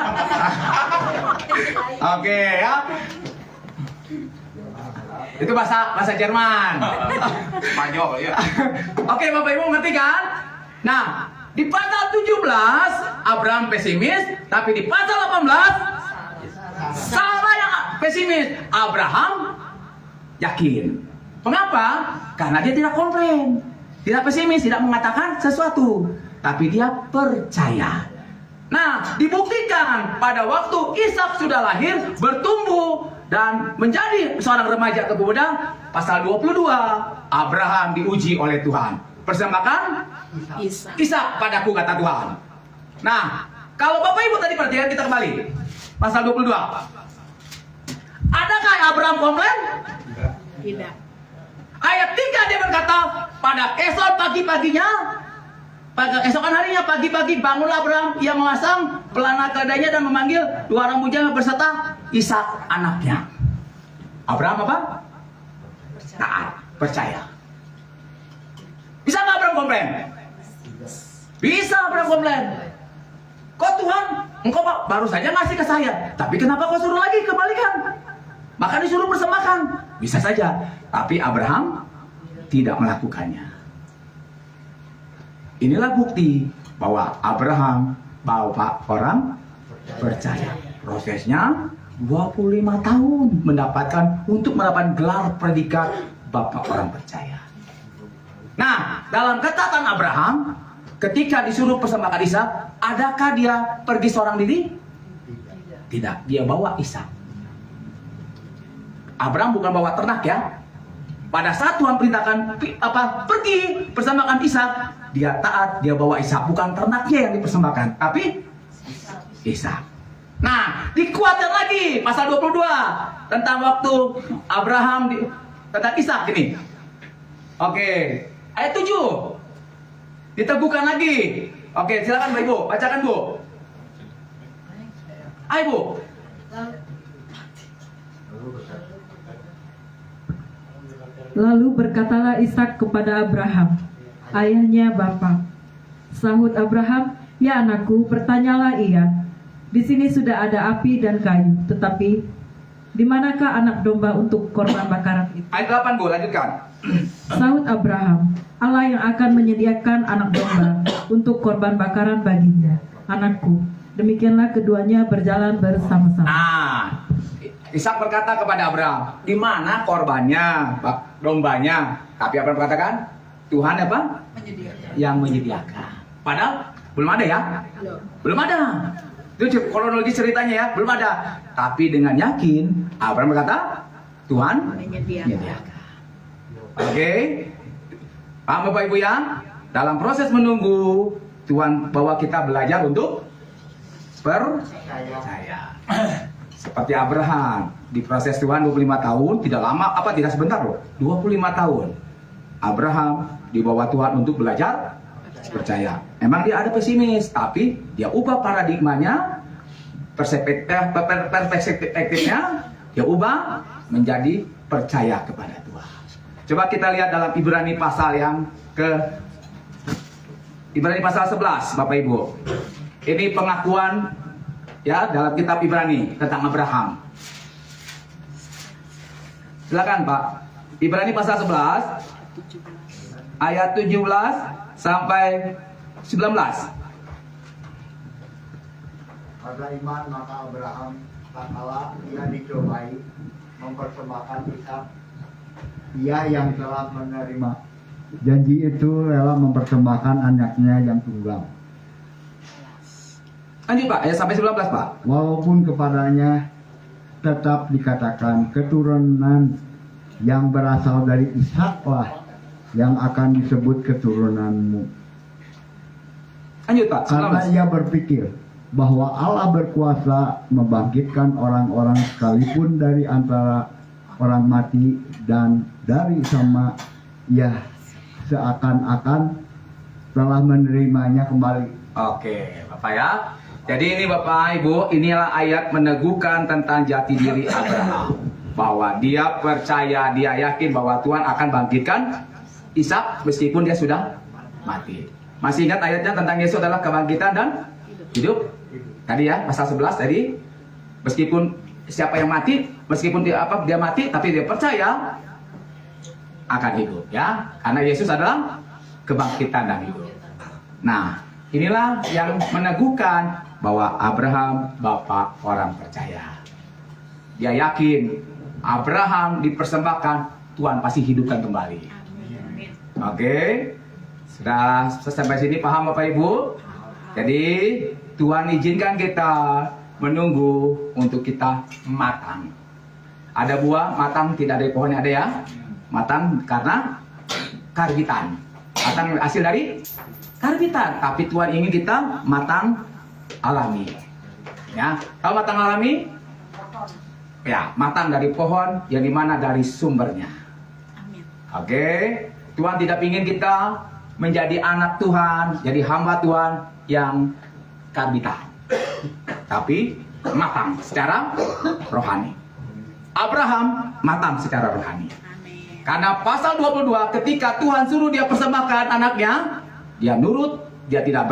Oke ya. Itu bahasa Jerman. Spanyol ya. Oke, Bapak Ibu ngerti kan? Nah, di pasal 17 Abraham pesimis, tapi di pasal 18 Sarah yang pesimis, Abraham yakin. Mengapa? Karena dia tidak komplain, tidak pesimis, tidak mengatakan sesuatu, tapi dia percaya. Nah, dibuktikan pada waktu Ishak sudah lahir, bertumbuh dan menjadi seorang remaja atau pemuda. Pasal 22 Abraham diuji oleh Tuhan. Persembahkan Ishak padaku, kata Tuhan. Nah, kalau Bapak Ibu tadi perhatikan, kita kembali pasal 22. Adakah Abraham komplain?
Tidak.
Ayat 3 dia berkata, pada keesokan harinya pagi-pagi bangunlah Abraham, ia memasang pelana keledainya dan memanggil 2 orang bujangnya berserta Ishak anaknya. Abraham apa? Taat, percaya. Bisa nggak Abraham komplain? Bisa Abraham komplain. Kok Tuhan, engkau baru saja ngasih ke saya, tapi kenapa kau suruh lagi kembalikan? Maka disuruh persembahkan. Bisa saja, tapi Abraham tidak melakukannya. Inilah bukti bahwa Abraham bahwa orang percaya. Prosesnya 25 tahun untuk mendapatkan gelar predikat Bapak orang percaya. Nah, dalam catatan Abraham, ketika disuruh persembahkan Ishak, adakah dia pergi seorang diri? Tidak, dia bawa Ishak. Abraham bukan bawa ternak ya. Pada saat Tuhan perintahkan pergi persembahkan Ishak, dia taat, dia bawa Ishak, bukan ternaknya yang dipersembahkan, tapi Ishak. Nah, dikuatkan lagi pasal 22 tentang waktu Abraham tentang Ishak ini. Oke, ayat 7 diteguhkan lagi. Oke, silakan Mbak Ibu, bacakan Bu. Ayo Bu.
Lalu berkatalah Ishak kepada Abraham, ayahnya bapa. Sahut Abraham, ya anakku, bertanyalah ia. Di sini sudah ada api dan kayu, tetapi di manakah anak domba untuk korban bakaran itu?
Ayat 8 Bu, lanjutkan.
Sahut Abraham, Allah yang akan menyediakan anak domba untuk korban bakaran baginya. Anakku, demikianlah keduanya berjalan bersama-sama.
Nah, Ishak berkata kepada Abraham, di mana korbannya, dombanya? Tapi Abraham berkatakan, Tuhan apa? Yang menyediakan. Padahal belum ada ya? Belum ada. Itu kronologi ceritanya ya, belum ada. Tapi dengan yakin, Abraham berkata, Tuhan menyediakan. Oke, paham Bapak Ibu ya? Dalam proses menunggu, Tuhan bawa kita belajar untuk percaya. Seperti Abraham, di proses Tuhan 25 tahun, tidak lama, tidak sebentar loh, 25 tahun. Abraham dibawa Tuhan untuk belajar percaya. Memang dia ada pesimis, tapi dia ubah paradigmanya, perspektifnya, dia ubah menjadi percaya kepada Tuhan. Coba kita lihat dalam Ibrani pasal Ibrani pasal 11, Bapak Ibu. Ini pengakuan ya dalam kitab Ibrani tentang Abraham. Silakan Pak. Ibrani pasal 11 ayat 17 sampai 19.
Pada iman maka Abraham tak kalah ia dicobai mempersembahkan Ishak. Ia yang telah menerima janji itu rela mempersembahkan anaknya yang tunggal.
Lanjut Pak, ayat sampai 19 Pak.
Walaupun kepadanya tetap dikatakan keturunan yang berasal dari Ishaklah yang akan disebut keturunanmu.
Lanjut Pak, 19.
Karena ia berpikir bahwa Allah berkuasa membangkitkan orang-orang sekalipun dari antara orang mati dan dari sama ia seakan-akan telah menerimanya kembali.
Oke, Bapak ya. Jadi ini Bapak Ibu, inilah ayat meneguhkan tentang jati diri Abraham. Bahwa dia percaya, dia yakin bahwa Tuhan akan bangkitkan Ishak meskipun dia sudah mati. Masih ingat ayatnya tentang Yesus adalah kebangkitan dan hidup? Tadi ya, pasal 11 tadi. Meskipun siapa yang mati, meskipun dia mati, tapi dia percaya akan hidup ya. Karena Yesus adalah kebangkitan dan hidup. Nah, inilah yang meneguhkan bahwa Abraham bapak orang percaya. Dia yakin Abraham dipersembahkan, Tuhan pasti hidupkan kembali. Oke, sudah sampai sini paham Bapak Ibu? Jadi Tuhan izinkan kita menunggu untuk kita matang. Ada buah matang tidak dari pohonnya ada ya? Matang karena karbitan. Matang hasil dari karbitan. Tapi Tuhan ingin kita matang alami. Ya, kalau matang alami, ya matang dari pohon yang dimana dari sumbernya. Oke, Tuhan tidak ingin kita menjadi anak Tuhan, jadi hamba Tuhan yang karbitan, tapi matang secara rohani. Abraham matang secara rohani. Karena pasal 22 ketika Tuhan suruh dia persembahkan anaknya, dia nurut, dia tidak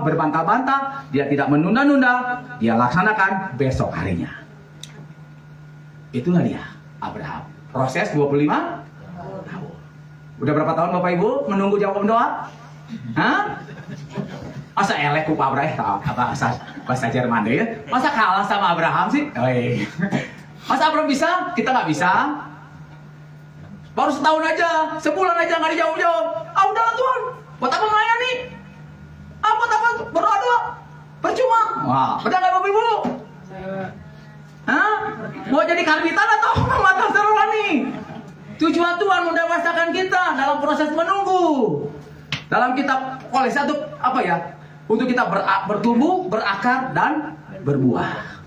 berbantah-bantah, dia tidak menunda-nunda, dia laksanakan besok harinya. Itulah dia Abraham. Proses 25 tahun. Udah berapa tahun Bapak Ibu menunggu jawaban doa? Hah? Masa elek ku Pak Abraham? Bahasa Jerman deh ya? Masa kalah sama Abraham sih? Masa Abraham bisa? Kita nggak bisa. Baru setahun aja, sebulan aja nggak dijawab-jawab. Ah udahlah Tuhan, buat apa melayani? Apa berdoa percuma. Wah, benar nggak Bapak Ibu? Hah? Mau jadi karbitan atau mata seruan nih? Tujuan Tuhan mendewasakan kita dalam proses menunggu. Dalam kitab Kolose itu apa ya? Untuk kita bertumbuh, berakar dan berbuah.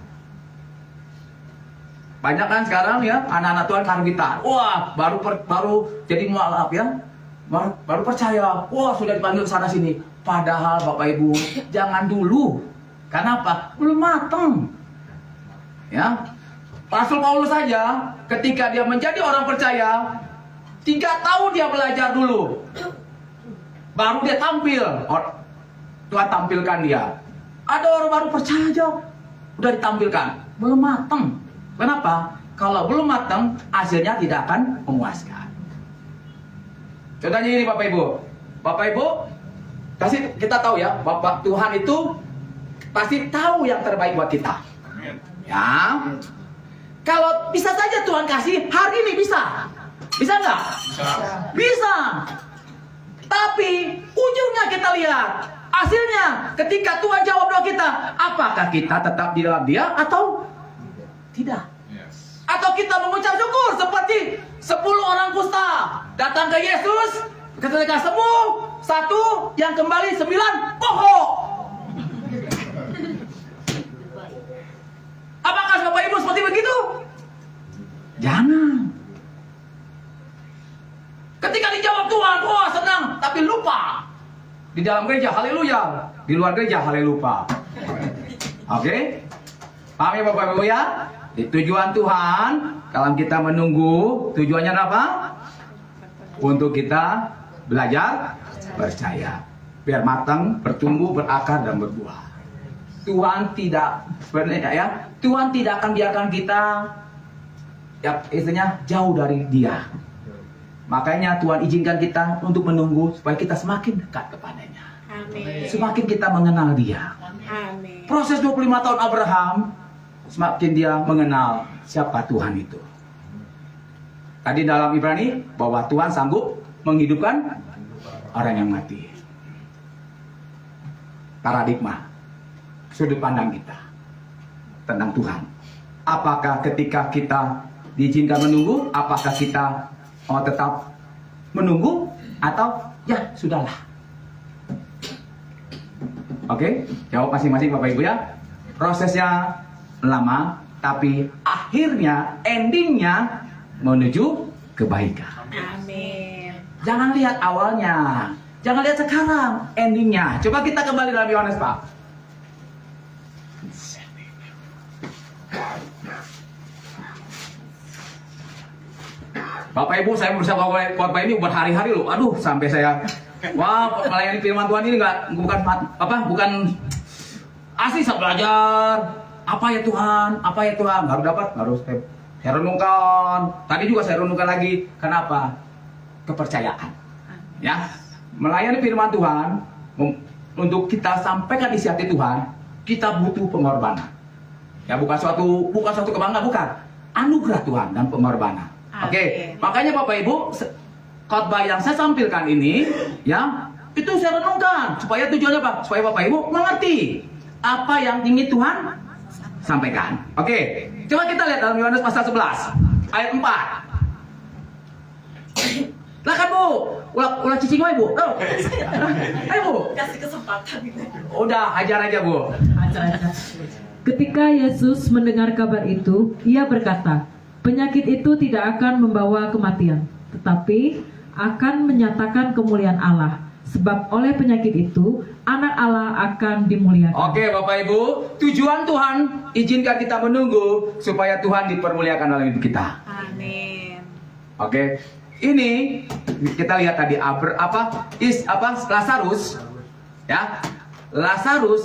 Banyak kan sekarang ya anak-anak Tuhan karbitan. Wah, baru jadi mualaf ya. Baru percaya. Wah, sudah dipanggil ke sana sini. Padahal Bapak Ibu, jangan dulu. Karena apa? Belum matang. Ya. Rasul Paulus saja ketika dia menjadi orang percaya 3 tahun dia belajar dulu. Baru dia tampil. Tuhan tampilkan dia. Ada orang baru percaya aja udah ditampilkan. Belum matang. Kenapa? Kalau belum matang, hasilnya tidak akan memuaskan. Contohnya ini Bapak Ibu. Bapak Ibu, pasti kita tahu ya, Bapak Tuhan itu pasti tahu yang terbaik buat kita. Ya. Kalau bisa saja Tuhan kasih hari ini bisa. Bisa nggak? Bisa. Tapi ujungnya kita lihat. Hasilnya ketika Tuhan jawab doa kita, apakah kita tetap di dalam Dia atau tidak? Atau kita mengucap syukur seperti 10 orang kusta datang ke Yesus, ketika sembuh, 1 yang kembali 9 bohong. Apakah Bapak Ibu seperti begitu? Jangan. Ketika dijawab Tuhan, wah senang, tapi lupa. Di dalam gereja, haleluya. Di luar gereja, haleluya. Oke? Paham ya Bapak Ibu ya? Tujuan Tuhan, kalau kita menunggu, tujuannya apa? Untuk kita belajar, percaya. Biar matang, bertumbuh, berakar, dan berbuah. Tuhan tidak, sebenarnya ya, Tuhan tidak akan biarkan kita, ya istilahnya jauh dari Dia. Makanya Tuhan izinkan kita untuk menunggu supaya kita semakin dekat kepadanya.
Amin.
Semakin kita mengenal Dia.
Amin.
Proses 25 tahun Abraham, semakin dia mengenal siapa Tuhan itu. Tadi dalam Ibrani bahwa Tuhan sanggup menghidupkan orang yang mati. Paradigma, sudut pandang kita tentang Tuhan. Apakah ketika kita diizinkan menunggu, apakah kita mau tetap menunggu atau ya sudahlah? Oke, jawab masing-masing Bapak Ibu ya. Prosesnya lama, tapi akhirnya, endingnya menuju kebaikan.
Amin.
Jangan lihat awalnya, jangan lihat sekarang, endingnya. Coba kita kembali dalam Yohanes Pak. Bapak Ibu, saya berusaha khotbah ini berhari-hari loh. Aduh, sampai saya wah, melayani firman Tuhan ini bukan asli saya belajar. Apa ya Tuhan? Baru saya renungkan. Tadi juga saya renungkan lagi. Kenapa? Kepercayaan. Ya, melayani firman Tuhan untuk kita sampaikan isi hati Tuhan, kita butuh pengorbanan. Ya, bukan suatu kebanggaan, bukan. Anugerah Tuhan dan pengorbanan. Oke, makanya Bapak Ibu, khotbah yang saya sampaikan ini, ya, itu saya renungkan supaya tujuannya apa? Supaya Bapak Ibu mengerti apa yang ingin Tuhan sampaikan. Oke, coba kita lihat dalam Yohanes pasal 11 ayat 4. Silakan Bu, ulah cicing wae Bu. Ayo Bu.
Kasih kesempatan.
Udah, hajar aja Bu.
Ketika Yesus mendengar kabar itu, ia berkata, penyakit itu tidak akan membawa kematian, tetapi akan menyatakan kemuliaan Allah. Sebab oleh penyakit itu, anak Allah akan dimuliakan.
Oke Bapak Ibu, tujuan Tuhan izinkan kita menunggu supaya Tuhan dipermuliakan dalam hidup kita.
Amin.
Oke, ini kita lihat tadi Lazarus, ya, Lazarus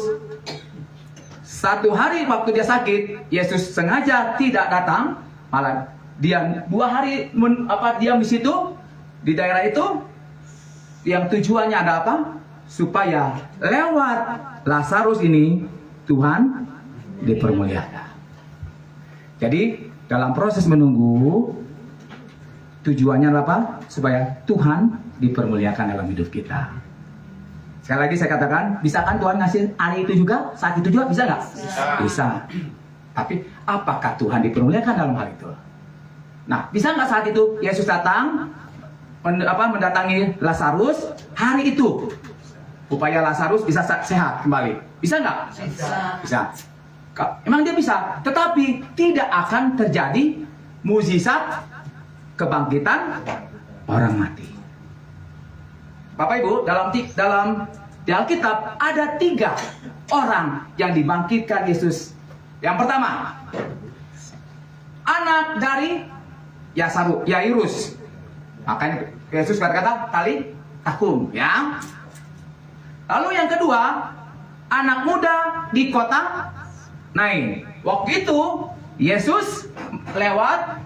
1 hari waktu dia sakit, Yesus sengaja tidak datang, malah dia 2 hari diam di situ, di daerah itu, yang tujuannya ada apa? Supaya lewat Lazarus ini Tuhan dipermuliakan. Jadi dalam proses menunggu, tujuannya apa? Supaya Tuhan dipermuliakan dalam hidup kita. Sekali lagi saya katakan, bisa kan Tuhan ngasih hari itu juga, saat itu juga, bisa nggak? Bisa. Tapi apakah Tuhan dipermuliakan dalam hal itu? Nah, bisa nggak saat itu Yesus datang, mendatangi Lazarus hari itu, upaya Lazarus bisa sehat kembali? Bisa nggak? Bisa. Emang dia bisa, tetapi tidak akan terjadi mukjizat kebangkitan orang mati. Bapak Ibu, di Alkitab ada 3 orang yang dibangkitkan Yesus. Yang pertama, anak dari Yairus. Makanya Yesus berkata tali takum, ya. Lalu yang kedua, anak muda di kota Nain. Waktu itu Yesus lewat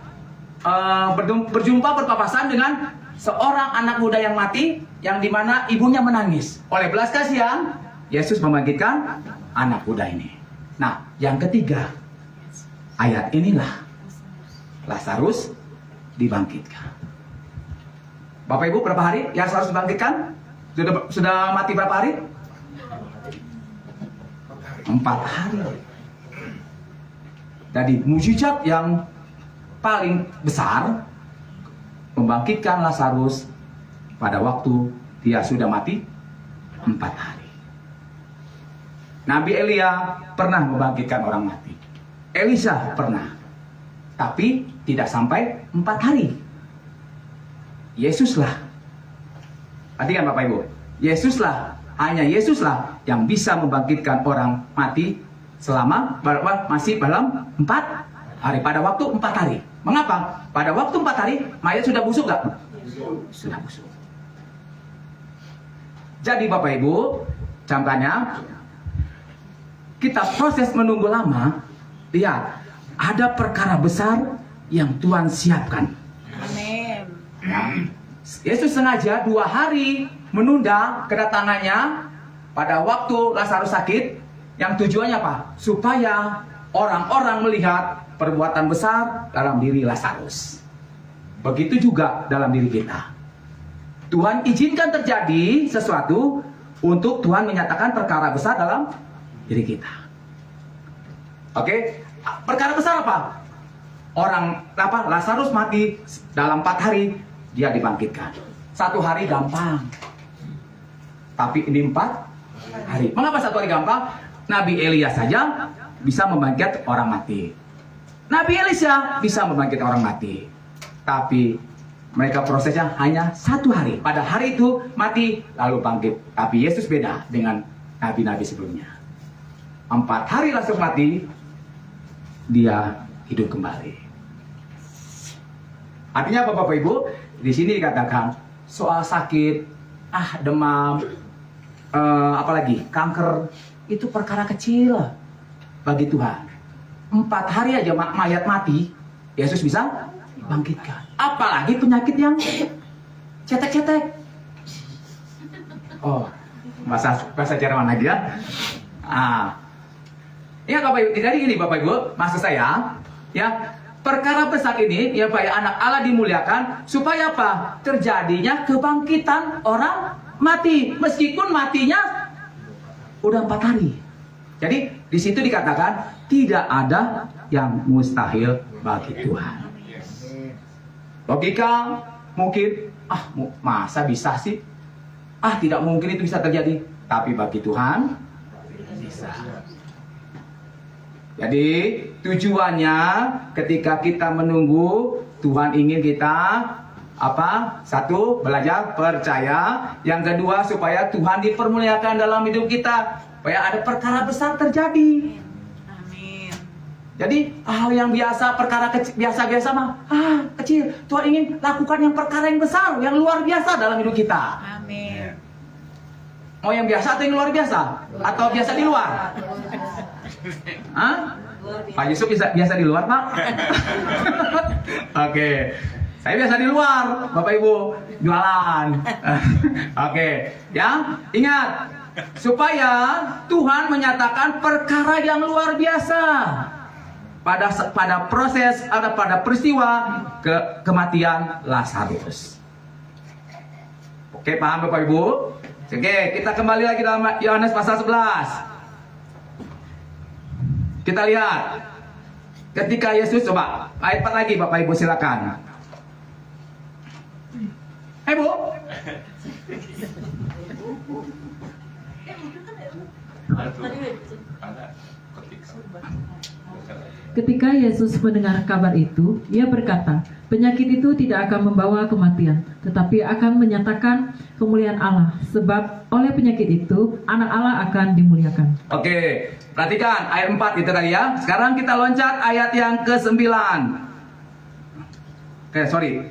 berjumpa berpapasan dengan seorang anak muda yang mati, yang dimana ibunya menangis. Oleh belas kasihan, Yesus membangkitkan anak muda ini. Nah, yang ketiga, ayat inilah Lazarus dibangkitkan. Bapak Ibu, berapa hari Lazarus dibangkitkan? Sudah mati berapa hari? 4 hari. Jadi mujizat yang paling besar membangkitkan Lazarus pada waktu dia sudah mati 4 hari. Nabi Elia pernah membangkitkan orang mati. Elisa pernah. Tapi tidak sampai 4 hari. Yesuslah. Perhatikan Bapak Ibu. Hanya Yesuslah yang bisa membangkitkan orang mati selama masih dalam 4 hari. Pada waktu 4 hari. Mengapa? Pada waktu 4 hari mayat sudah busuk nggak? Sudah busuk. Jadi Bapak Ibu, contohnya kita proses menunggu lama, lihat ada perkara besar yang Tuhan siapkan.
Amin.
Ya. Yesus sengaja 2 hari menunda kedatangannya pada waktu Lazarus sakit, yang tujuannya apa? Supaya orang-orang melihat perbuatan besar dalam diri Lazarus. Begitu juga dalam diri kita. Tuhan izinkan terjadi sesuatu untuk Tuhan menyatakan perkara besar dalam diri kita. Oke, perkara besar apa? Lazarus mati dalam 4 hari dia dibangkitkan. 1 hari gampang. Tapi ini 4 hari. Mengapa 1 hari gampang? Nabi Elia saja bisa membangkitkan orang mati. Nabi Elisa bisa membangkitkan orang mati. Tapi mereka prosesnya hanya 1 hari. Pada hari itu mati lalu bangkit. Tapi Yesus beda dengan nabi-nabi sebelumnya. 4 hari langsung mati, dia hidup kembali. Artinya apa Bapak Ibu? Di sini dikatakan soal sakit, demam, apalagi kanker, itu perkara kecil bagi Tuhan. 4 hari aja mayat mati, Yesus bisa bangkitkan. Apalagi penyakit yang cetek-cetek. Oh, bahasa Jerman lagi ya. Ya Bapak Ibu, jadi ini Bapak Ibu, maksud saya, ya perkara besar ini, ya Pak, ya, anak Allah dimuliakan supaya apa? Terjadinya kebangkitan orang mati, meskipun matinya udah 4 hari. Jadi di situ dikatakan tidak ada yang mustahil bagi Tuhan. Logika mungkin, masa bisa sih? Tidak mungkin itu bisa terjadi. Tapi bagi Tuhan bisa. Jadi tujuannya ketika kita menunggu, Tuhan ingin kita apa? 1, belajar percaya. Yang kedua, supaya Tuhan dipermuliakan dalam hidup kita, supaya ada perkara besar terjadi.
Amin.
Jadi hal yang biasa, perkara biasa-biasa mah kecil. Tuhan ingin lakukan yang perkara yang besar, yang luar biasa dalam hidup kita.
Amin.
Mau yang biasa atau yang luar biasa? Atau biasa di luar? Pak Yusuf biasa di luar, Pak? Oke. Saya biasa di luar, Bapak Ibu, jualan. Oke, ya, ingat, supaya Tuhan menyatakan perkara yang luar biasa pada proses, pada peristiwa kematian Lazarus. Oke, paham Bapak Ibu? Oke, kita kembali lagi dalam Yohanes pasal 11. Kita lihat ketika Yesus, coba ayat 4 lagi Bapak Ibu silakan. Bu.
Ketika Yesus mendengar kabar itu, ia berkata, penyakit itu tidak akan membawa kematian, tetapi akan menyatakan kemuliaan Allah, sebab oleh penyakit itu anak Allah akan dimuliakan.
Oke, perhatikan ayat 4 itu tadi ya. Sekarang kita loncat ayat yang ke-9. Oke, sorry.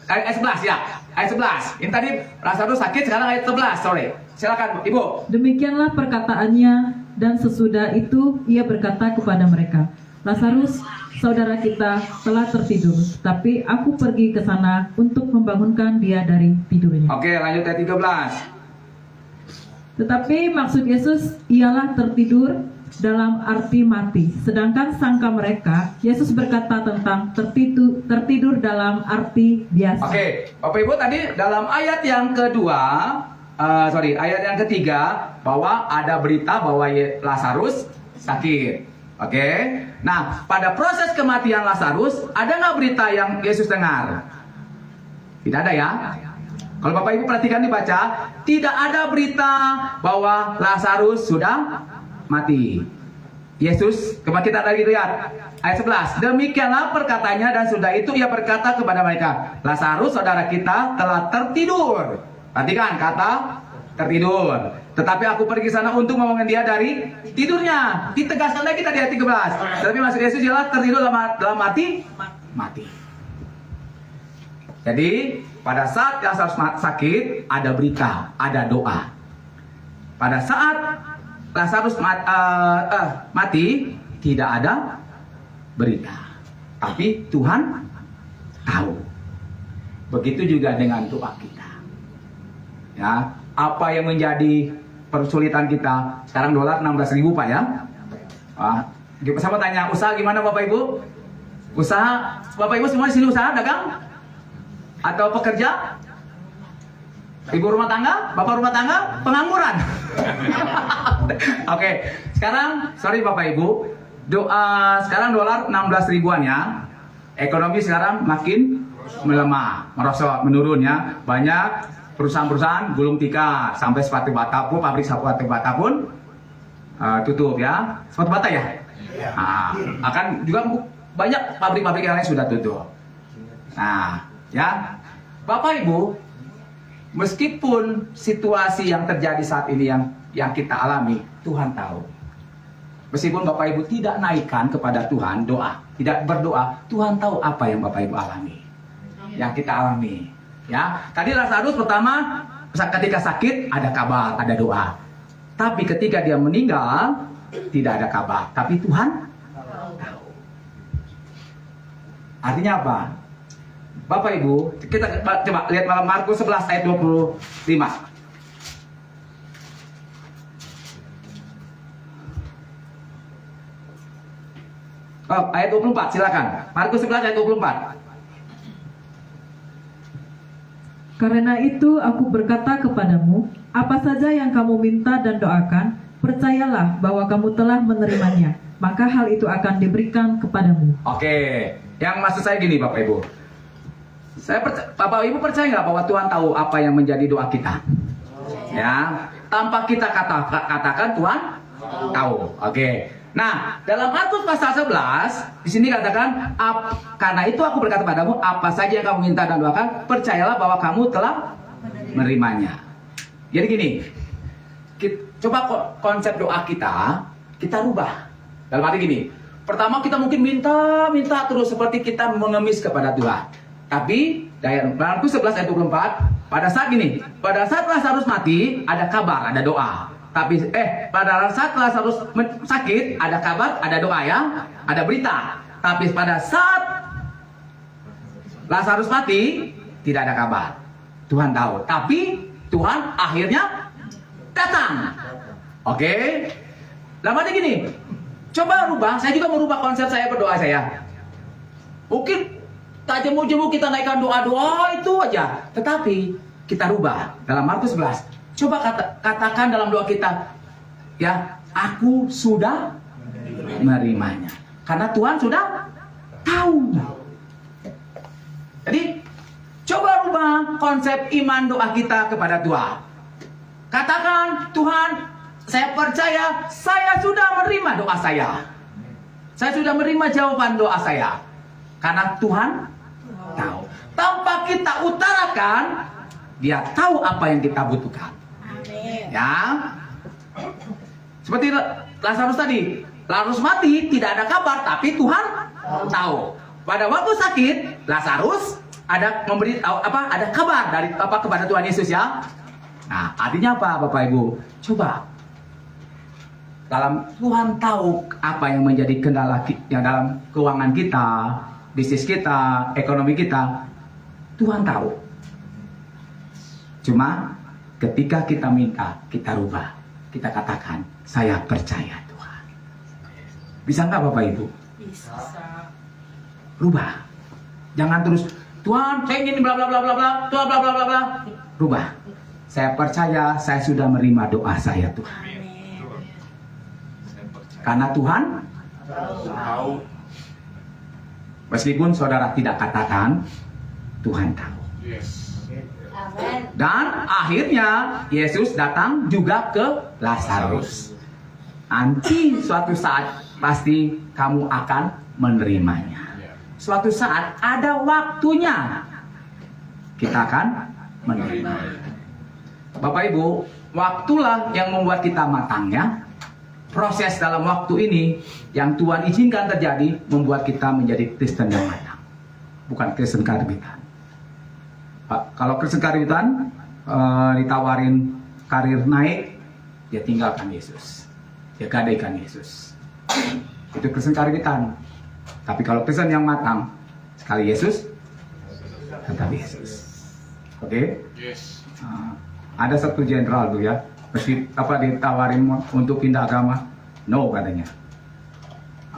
Ayat 11 ya. Ayat 11. Ini tadi Lazarus sakit, sekarang ayat 11. Sorry. Silakan Ibu.
Demikianlah perkataannya, dan sesudah itu ia berkata kepada mereka, Lazarus, saudara kita telah tertidur, tapi aku pergi ke sana untuk membangunkan dia dari tidurnya.
Oke, lanjut ayat 13.
Tetapi maksud Yesus ialah tertidur dalam arti mati. Sedangkan sangka mereka, Yesus berkata tentang tertidur dalam arti biasa.
Oke, Bapak Ibu tadi dalam ayat yang kedua, ayat yang ketiga, bahwa ada berita bahwa Lazarus sakit. Oke, nah pada proses kematian Lazarus, ada nggak berita yang Yesus dengar? Tidak ada ya. Kalau Bapak Ibu perhatikan dibaca, tidak ada berita bahwa Lazarus sudah mati. Yesus, coba kita tadi lihat ayat 11. Demikianlah perkataannya, dan sudah itu ia berkata kepada mereka, Lazarus saudara kita telah tertidur. Perhatikan kata tertidur. Tetapi aku pergi sana untuk membangun dia dari tidurnya. Ditegaskan lagi tadi ayat 13. Tetapi maksud Yesus ialah tertidur dalam mati. Jadi pada saat Lazarus sakit, ada berita, ada doa. Pada saat Lazarus mati, tidak ada berita. Tapi Tuhan tahu. Begitu juga dengan doa kita. Ya, apa yang menjadi persulitan kita? Sekarang dolar 16.000 Pak ya. Saya mau tanya, usaha gimana Bapak Ibu? Usaha, Bapak Ibu semua di sini usaha dagang? Atau pekerja? Ibu rumah tangga? Bapak rumah tangga? Pengangguran? Oke, sekarang sorry Bapak Ibu, sekarang dolar 16 ribuan ya. Ekonomi sekarang makin melemah, merosot, menurun ya. Banyak perusahaan-perusahaan gulung tikar, sampai sepatu bata pun, pabrik sepatu bata pun tutup ya. Sepatu bata ya? Akan juga banyak pabrik-pabrik yang lain sudah tutup. Nah, ya, Bapak Ibu, meskipun situasi yang terjadi saat ini yang kita alami, Tuhan tahu. Meskipun Bapak Ibu tidak naikkan kepada Tuhan doa, tidak berdoa, Tuhan tahu apa yang Bapak Ibu alami, yang kita alami. Ya, tadi Lazarus pertama ketika sakit ada kabar, ada doa. Tapi ketika dia meninggal tidak ada kabar, tapi Tuhan tahu. Artinya apa? Bapak Ibu, kita coba lihat malam Markus 11 ayat 25. Ayat 24, silakan. Markus 11 ayat 24.
Karena itu aku berkata kepadamu, apa saja yang kamu minta dan doakan, percayalah bahwa kamu telah menerimanya, maka hal itu akan diberikan kepadamu.
Oke, yang maksud saya gini Bapak Ibu. Bapak Ibu percaya nggak bahwa Tuhan tahu apa yang menjadi doa kita? Ya, tanpa kita katakan Tuhan tahu. Oke. Nah, dalam Markus pasal 11 di sini katakan, karena itu aku berkata padamu, apa saja yang kamu minta dan doakan, percayalah bahwa kamu telah menerimanya. Jadi gini, coba konsep doa kita rubah. Dalam arti gini, pertama kita mungkin minta terus seperti kita mengemis kepada Tuhan. Tapi dari Markus 11 ayat 24, pada saat Lazarus mati, ada kabar, ada doa. Tapi pada saat Lazarus sakit, ada kabar, ada doa ya, ada berita. Tapi pada saat Lazarus mati, tidak ada kabar. Tuhan tahu. Tapi Tuhan akhirnya datang. Oke. Lama gini. Coba rubah. Saya juga merubah konsep saya berdoa saya. Mungkin tak jemu-jemu kita naikkan doa-doa itu aja. Tetapi kita rubah dalam Markus 11. Coba katakan dalam doa kita, ya, aku sudah menerimanya. Karena Tuhan sudah tahu. Jadi coba rubah konsep iman doa kita kepada Tuhan. Katakan, Tuhan, saya percaya saya sudah menerima doa saya. Saya sudah menerima jawaban doa saya. Karena Tuhan tahu. Tanpa kita utarakan, Dia tahu apa yang kita butuhkan. Ya. Seperti Lazarus tadi. Lazarus mati, tidak ada kabar, tapi Tuhan tahu. Pada waktu sakit, Lazarus ada memberi ada kabar dari kepada Tuhan Yesus, ya. Nah, artinya apa, Bapak Ibu? Coba dalam Tuhan tahu apa yang menjadi kendala yang dalam keuangan kita, bisnis kita, ekonomi kita. Tuhan tahu. Cuma ketika kita minta, kita rubah. Kita katakan, saya percaya Tuhan. Bisa nggak Bapak Ibu?
Bisa.
Rubah. Jangan terus, Tuhan, saya ingin bla bla bla bla bla, Tuhan bla bla bla bla. Rubah. Saya percaya saya sudah menerima doa saya Tuhan. Karena Tuhan tahu. Meskipun saudara tidak katakan, Tuhan tahu. Dan akhirnya Yesus datang juga ke Lazarus. Nanti suatu saat pasti kamu akan menerimanya. Suatu saat ada waktunya kita akan menerima. Bapak Ibu, waktulah yang membuat kita matangnya. Proses dalam waktu ini yang Tuhan izinkan terjadi membuat kita menjadi Kristen yang matang, bukan Kristen karbitan. Kalau Kristen karbitan ditawarin karir naik, dia tinggalkan Yesus, dia gadaikan Yesus. Itu Kristen karbitan. Tapi kalau Kristen yang matang, sekali Yesus, tetap Yesus. Oke? Yes. Ada satu jenderal tuh ya. Ditawarin untuk pindah agama, no katanya.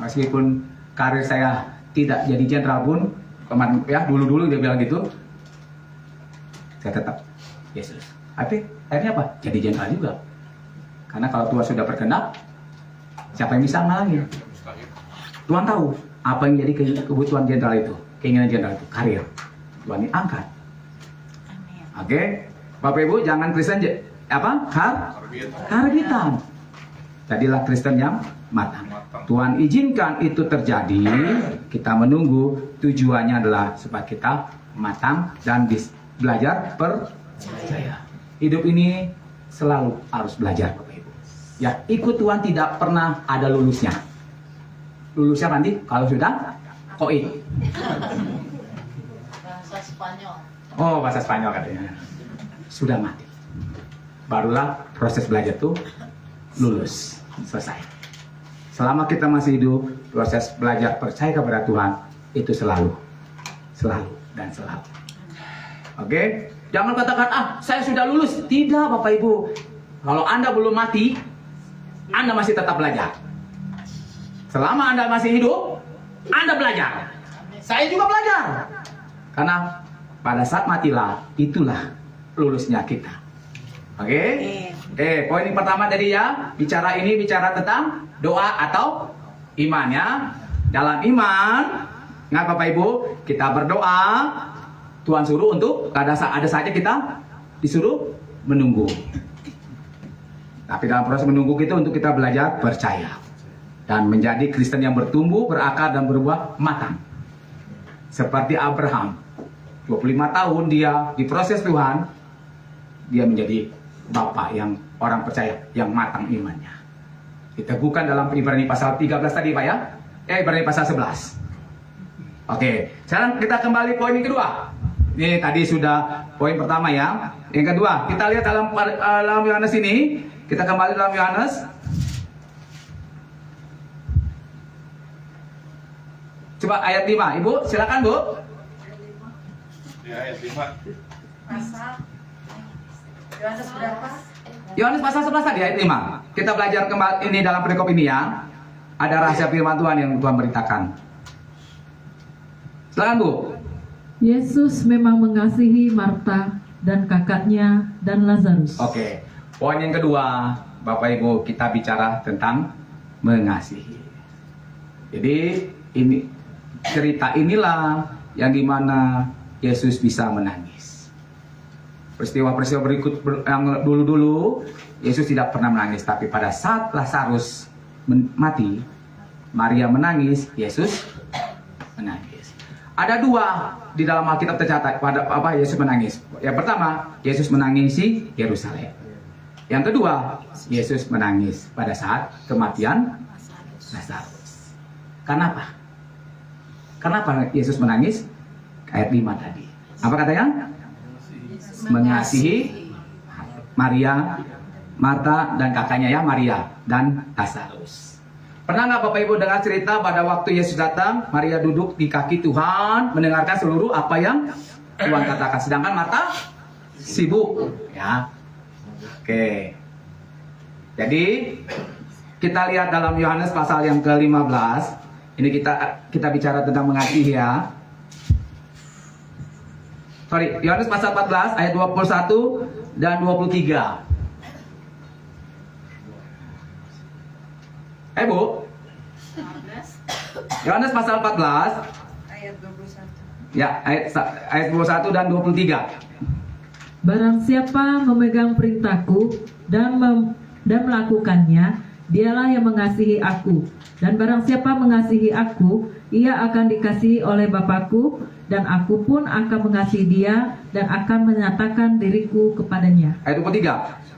Meskipun karir saya tidak jadi jenderal pun, kemarin ya dulu dia bilang gitu, saya tetap Yesus. Akhirnya apa? Jadi jenderal juga. Karena kalau Tuhan sudah berkehendak, siapa yang bisa ngalangin? Tuhan tahu apa yang jadi kebutuhan jenderal itu, keinginan jenderal itu, karir. Tuhan diangkat. Oke, Bapak Ibu jangan Kristen karbitan. Jadilah Kristen yang matang. Tuhan izinkan itu terjadi. Kita menunggu. Tujuannya adalah supaya kita matang dan belajar percaya. Hidup ini selalu harus belajar, Bapak Ibu. Ya, ikut Tuhan tidak pernah ada lulusnya. Lulusnya nanti kalau sudah koin.
Bahasa Spanyol.
Oh, bahasa Spanyol katanya. Sudah mati. Barulah proses belajar itu lulus, selesai. Selama kita masih hidup, proses belajar percaya kepada Tuhan itu selalu dan selalu. Oke? Jangan katakan, saya sudah lulus. Tidak, Bapak Ibu. Kalau Anda belum mati, Anda masih tetap belajar. Selama Anda masih hidup, Anda belajar. Saya juga belajar. Karena pada saat matilah, itulah lulusnya kita. Oke? Poin yang pertama tadi ya, bicara tentang doa atau iman ya. Dalam iman, nggak Bapak Ibu, kita berdoa, Tuhan suruh untuk ada saja kita disuruh menunggu. Tapi dalam proses menunggu kita untuk kita belajar percaya dan menjadi Kristen yang bertumbuh, berakar dan berbuah matang. Seperti Abraham, 25 tahun dia diproses Tuhan, dia menjadi bapak yang orang percaya yang matang imannya. Diteguhkan dalam Ibrani pasal 13 tadi Pak ya. Ibrani pasal 11. Oke, sekarang kita kembali poin yang kedua. Ini tadi sudah poin pertama ya. Yang kedua, kita lihat dalam Yohanes ini. Kita kembali dalam Yohanes. Coba ayat 5. Ibu, silakan Bu.
Ya, ayat 5.
Yohanes berapa?
Yohanes pasal 11 tadi ayat 5. Kita belajar kembali ini dalam perikop ini ya. Ada rahasia firman Tuhan yang Tuhan beritakan. Silakan Bu.
Yesus memang mengasihi Marta dan kakaknya dan Lazarus.
Oke. Poin yang kedua, Bapak Ibu, kita bicara tentang mengasihi. Jadi ini cerita inilah yang dimana Yesus bisa menangis. Peristiwa-peristiwa berikut yang dulu-dulu Yesus tidak pernah menangis, tapi pada saat Lazarus mati, Maria menangis, Yesus menangis. Ada dua di dalam Alkitab tercatat pada apa Yesus menangis. Yang pertama, Yesus menangisi Yerusalem. Yang kedua, Yesus menangis pada saat kematian Lazarus. Kenapa? Kenapa Yesus menangis? Ayat 5 tadi. Apa katanya? Mengasihi Maria, Marta dan kakaknya ya, Maria dan Lazarus. Pernah nggak Bapak Ibu dengar cerita pada waktu Yesus datang, Maria duduk di kaki Tuhan, mendengarkan seluruh apa yang Tuhan katakan. Sedangkan Marta sibuk, ya. Oke. Jadi kita lihat dalam Yohanes pasal yang ke-15. Ini kita bicara tentang mengasihi ya. Sorry, Yohanes pasal 14 ayat 21 dan 23. Bu. Yohanes pasal 14
Ayat 21.
ya, ayat 21 dan 23.
Barang siapa memegang perintahku dan melakukannya, dialah yang mengasihi aku. Dan barang siapa mengasihi aku, ia akan dikasihi oleh Bapakku, dan aku pun akan mengasihi dia dan akan menyatakan diriku kepadanya.
Ayat 23.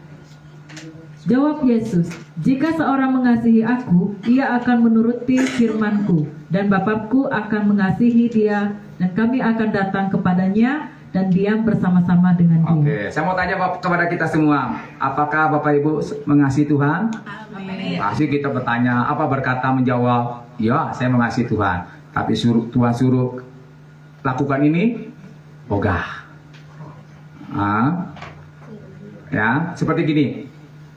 Jawab Yesus, jika seorang mengasihi aku, ia akan menuruti firman-Ku, dan Bapakku akan mengasihi dia, dan kami akan datang kepadanya dan diam bersama-sama dengan dia.
Oke, saya mau tanya kepada kita semua, apakah Bapak Ibu mengasihi Tuhan?
Amin.
Pasti kita bertanya, apa berkata menjawab, ya saya mengasihi Tuhan. Tapi Tuhan suruh lakukan ini, ogah. Ya, seperti gini.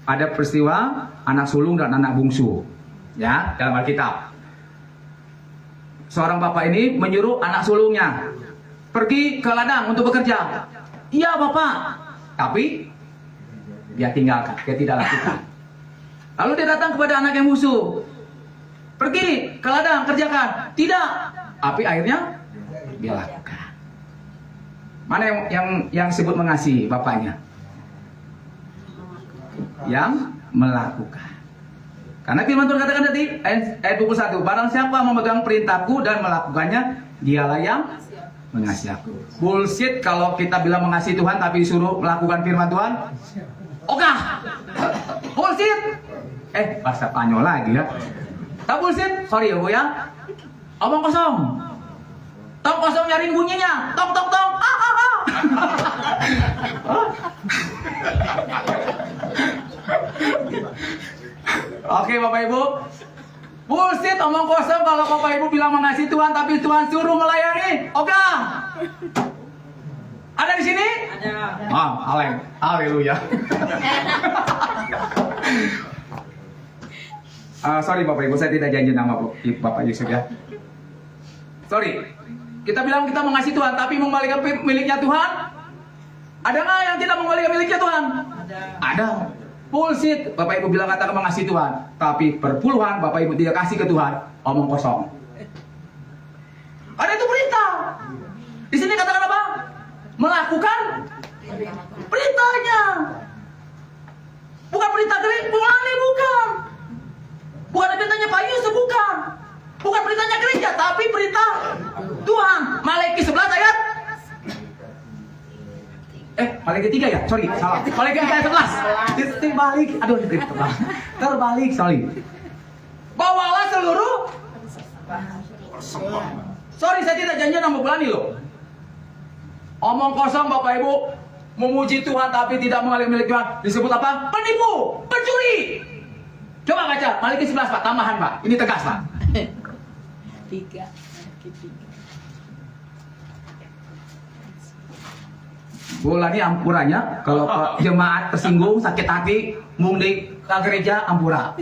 Ada peristiwa anak sulung dan anak bungsu, ya, dalam Alkitab. Seorang bapak ini menyuruh anak sulungnya pergi ke ladang untuk bekerja. Iya bapak, tapi dia tinggalkan, dia tidak lakukan. Lalu dia datang kepada anak yang bungsu, pergi ke ladang kerjakan, tidak, tapi akhirnya dia lakukan. Mana yang disebut mengasihi bapaknya? Yang melakukan. Karena firman Tuhan katakan tadi ayat 21, barang siapa memegang perintahku dan melakukannya, dialah yang mengasihi aku. Bullshit kalau kita bilang mengasihi Tuhan tapi disuruh melakukan firman Tuhan. Ogah. Bullshit. Bahasa Spanyol lagi ya. Tak bullshit, sorry ya Bu ya. Omong kosong. Tong kosong nyariin bunyinya. Tong tong tong. Oke Bapak Ibu, bullshit omong kosong kalau Bapak Ibu bilang mengasihi Tuhan tapi Tuhan suruh melayani. Oke, ada di sini? Ada. Haleluya. Sorry Bapak Ibu, saya tidak janji nama Bapak Yusuf ya. Sorry, kita bilang kita mengasihi Tuhan tapi mengembalikan miliknya Tuhan. Ada nggak yang tidak mengembalikan miliknya Tuhan? Ada. Bullshit, Bapak Ibu bilang katakan mengasihi Tuhan, tapi perpuluhan Bapak Ibu tidak kasih ke Tuhan, omong kosong. Ada itu perintah. Di sini katakan apa? Melakukan perintahnya. Bukan perintah Bungani, bukan. Bukan perintahnya Pak Yusuf, bukan. Bukan perintahnya gereja, tapi perintah Tuhan. Malaikat 11 ayat. Malaikat 3 ya? Sorry, salah. Malaikat 3 ayat 11. Terbalik. Aduh, terbalik, sorry. Bawalah seluruh. Sorry, saya tidak janji nama Bulani loh. Omong kosong Bapak Ibu, memuji Tuhan tapi tidak mengalir milik Tuhan, disebut apa? Penipu, pencuri. Coba baca Malaikat 11 Pak, tambahan Pak. Ini tegas Pak.
3.
Bulani ampurannya, kalau jemaat tersinggung, sakit hati, mudik ke gereja, ampura.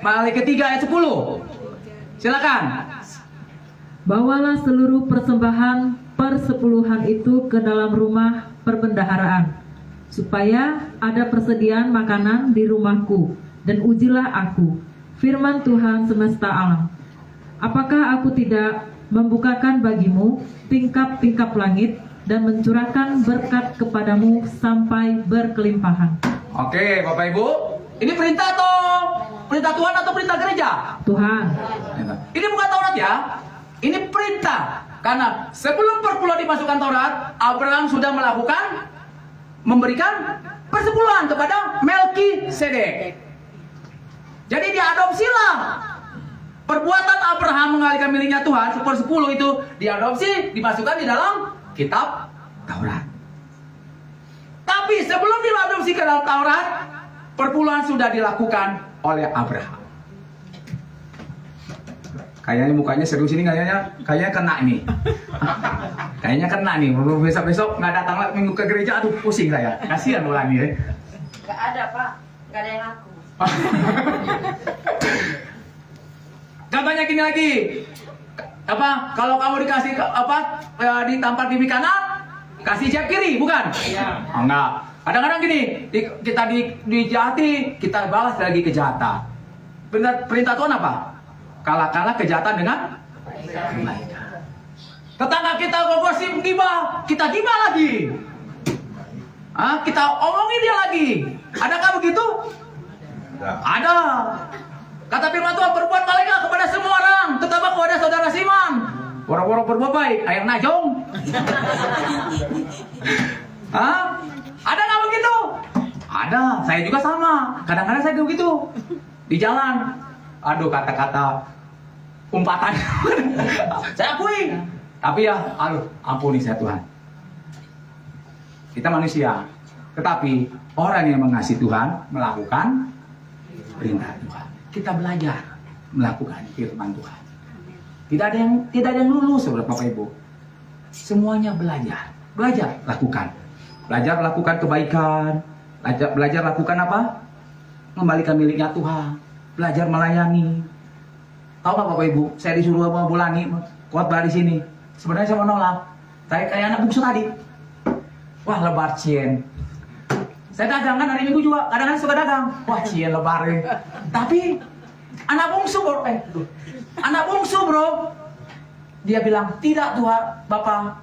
Malaiki 3 ayat 10. Silakan.
Bawalah seluruh persembahan persepuluhan itu ke dalam rumah perbendaharaan, supaya ada persediaan makanan di rumahku, dan ujilah aku, firman Tuhan semesta alam. Apakah aku tidak membukakan bagimu tingkap-tingkap langit dan mencurahkan berkat kepadamu sampai berkelimpahan?
Oke, Bapak Ibu, ini perintah atau perintah Tuhan atau perintah gereja?
Tuhan.
Ini bukan Taurat ya. Ini perintah. Karena sebelum perpuluhan dimasukkan Taurat, Abraham sudah memberikan persepuluhan kepada Melkisedek. Jadi diadopsilah. Perbuatan Abraham mengalihkan miliknya Tuhan, 1/10 itu diadopsi, dimasukkan di dalam kitab Taurat. Tapi sebelum diadopsi ke dalam Taurat, perpuluhan sudah dilakukan oleh Abraham. Kayaknya mukanya serius ini, kayaknya kena nih. Kayaknya kena nih. Besok nggak datang lagi minggu ke gereja, aduh pusing saya. Kasihan ulang nih.
Gak ada Pak, gak ada yang aku.
Contohnya gini lagi. Kalau kamu dikasih ditampar pipi kanan, kasih jab kiri, bukan? Iya. Oh, enggak. Kadang-kadang gini, kita dijahati, kita balas lagi kejahatan. Perintah Tuhan apa? Kalah kejahatan dengan kebaikan. Tetangga kita gosip gibah, kita gibah lagi. Kita omongin dia lagi. Adakah begitu? Ada. Kata firman Tuhan, berbuat baiklah kepada semua orang, terutama kepada saudara Siman. Boro-boro berbuat baik, ayam najong. Ada nggak begitu? Ada. Saya juga sama. Kadang-kadang saya begitu di jalan. Aduh, kata-kata umpatan. Saya akui. Tapi ya, ampuni saya Tuhan. Kita manusia. Tetapi orang yang mengasihi Tuhan melakukan perintah Tuhan. Kita belajar melakukan firman Tuhan. Tidak ada yang lulus, saudara Bapak Ibu. Semuanya belajar. Belajar lakukan. Belajar lakukan kebaikan. Belajar lakukan apa? Mengembalikan miliknya Tuhan. Belajar melayani. Tahu nggak Bapak Ibu? Saya disuruh sama Bulani khotbah di sini. Sebenarnya saya mau nolak. Saya kayak anak bungsu tadi. Wah, lebar cien. Saya dagang kan hari Minggu juga. Kadang-kadang suka dagang. Wah, cien lebar. Tapi anak bungsu bro. Dia bilang, tidak Tuhan, Bapak.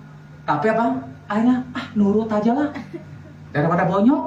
Tapi apa? Akhirnya, nurut aja lah. Daripada bonyok.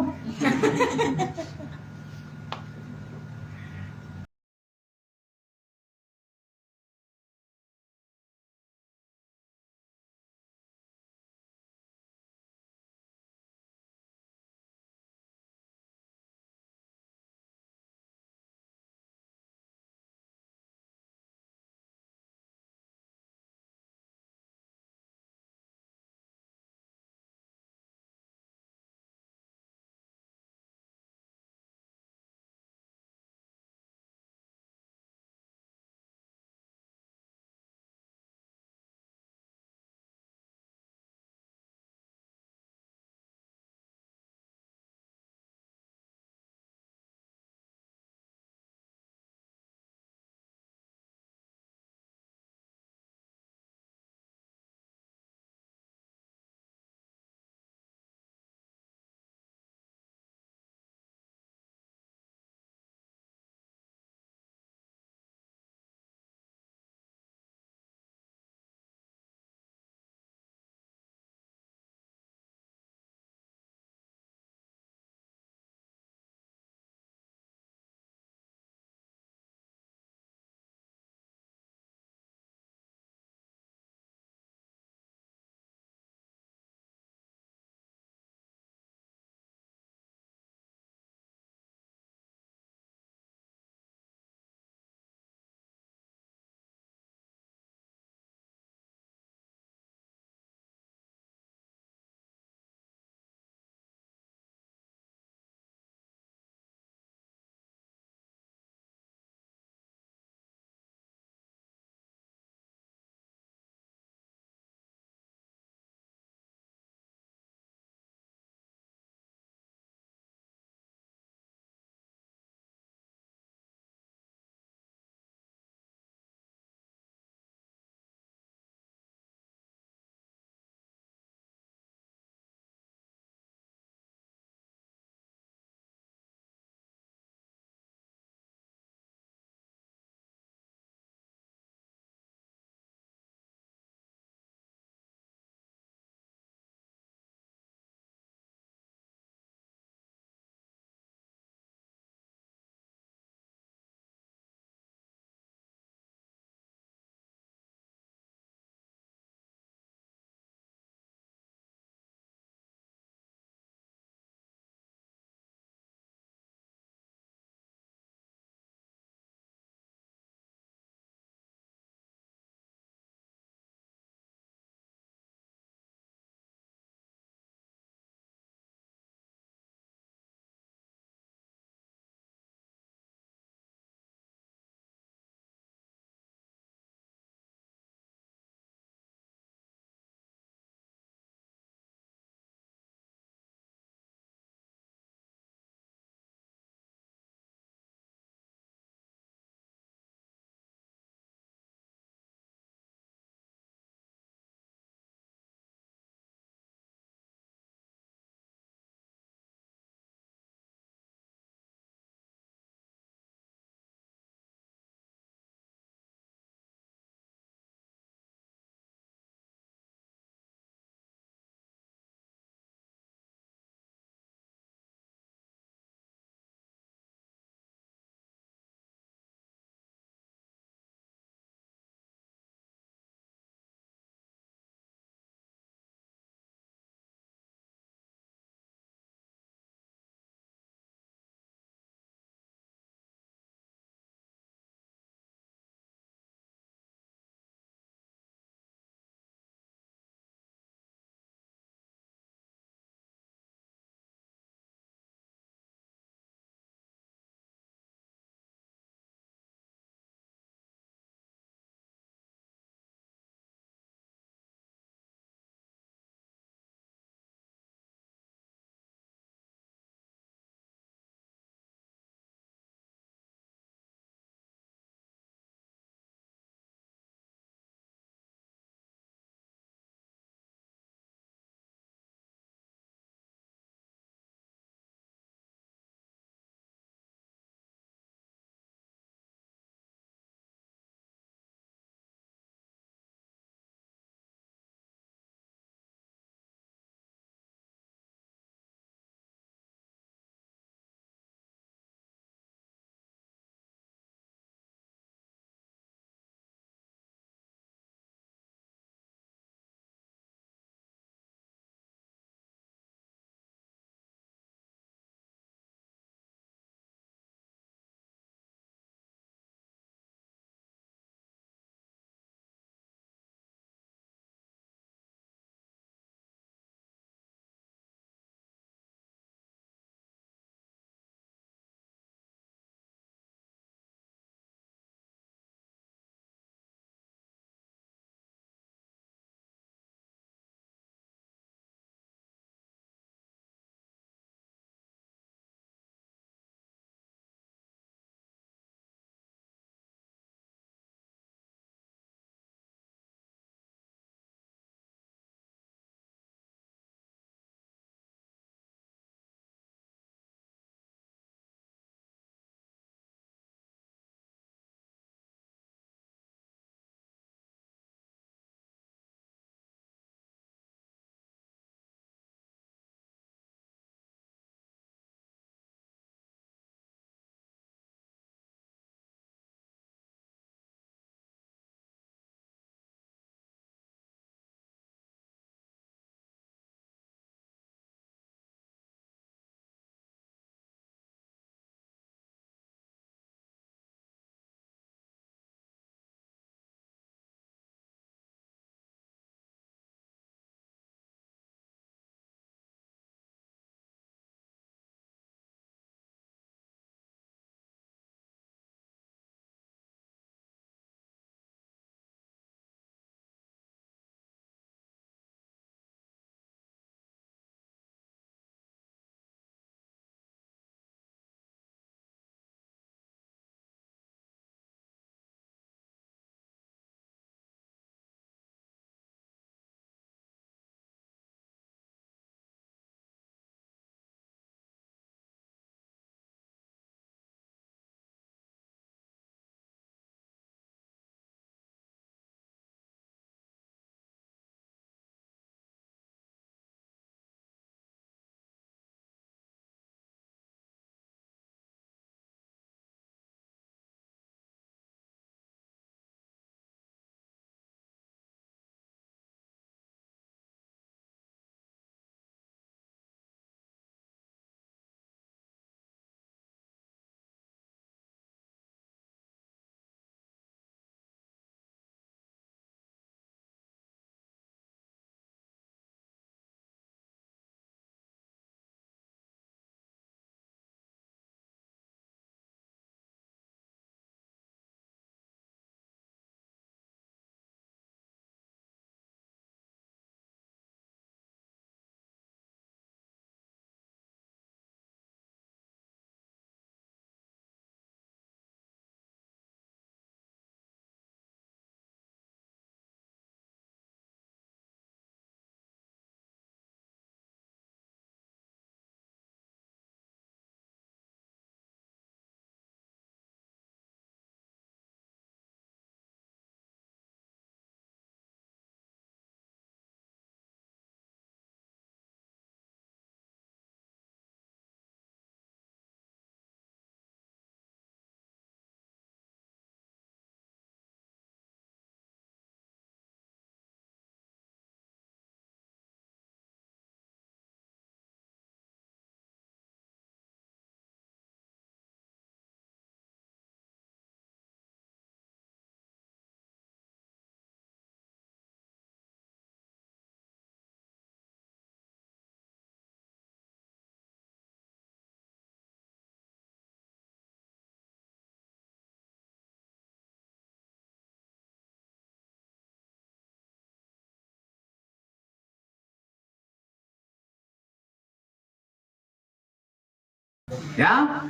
Ya.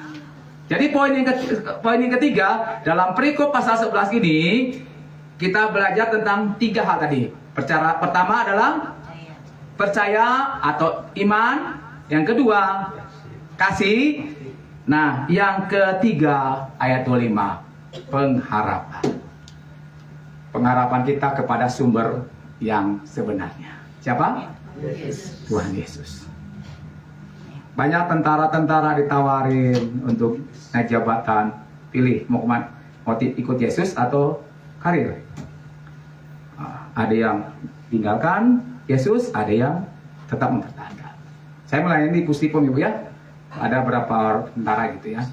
Jadi poin yang ketiga dalam perikop pasal 11 ini kita belajar tentang 3 hal tadi. Pertama adalah percaya atau iman, yang kedua kasih. Nah, yang ketiga ayat 25 pengharapan. Pengharapan kita kepada sumber yang sebenarnya. Siapa? Tuhan Yesus. Banyak tentara-tentara ditawarin untuk naik jabatan, pilih mau ikut Yesus atau karir. Ada yang tinggalkan Yesus, ada yang tetap mempertahankan. Saya melayani Puspom Ibu ya. Ada berapa tentara gitu ya.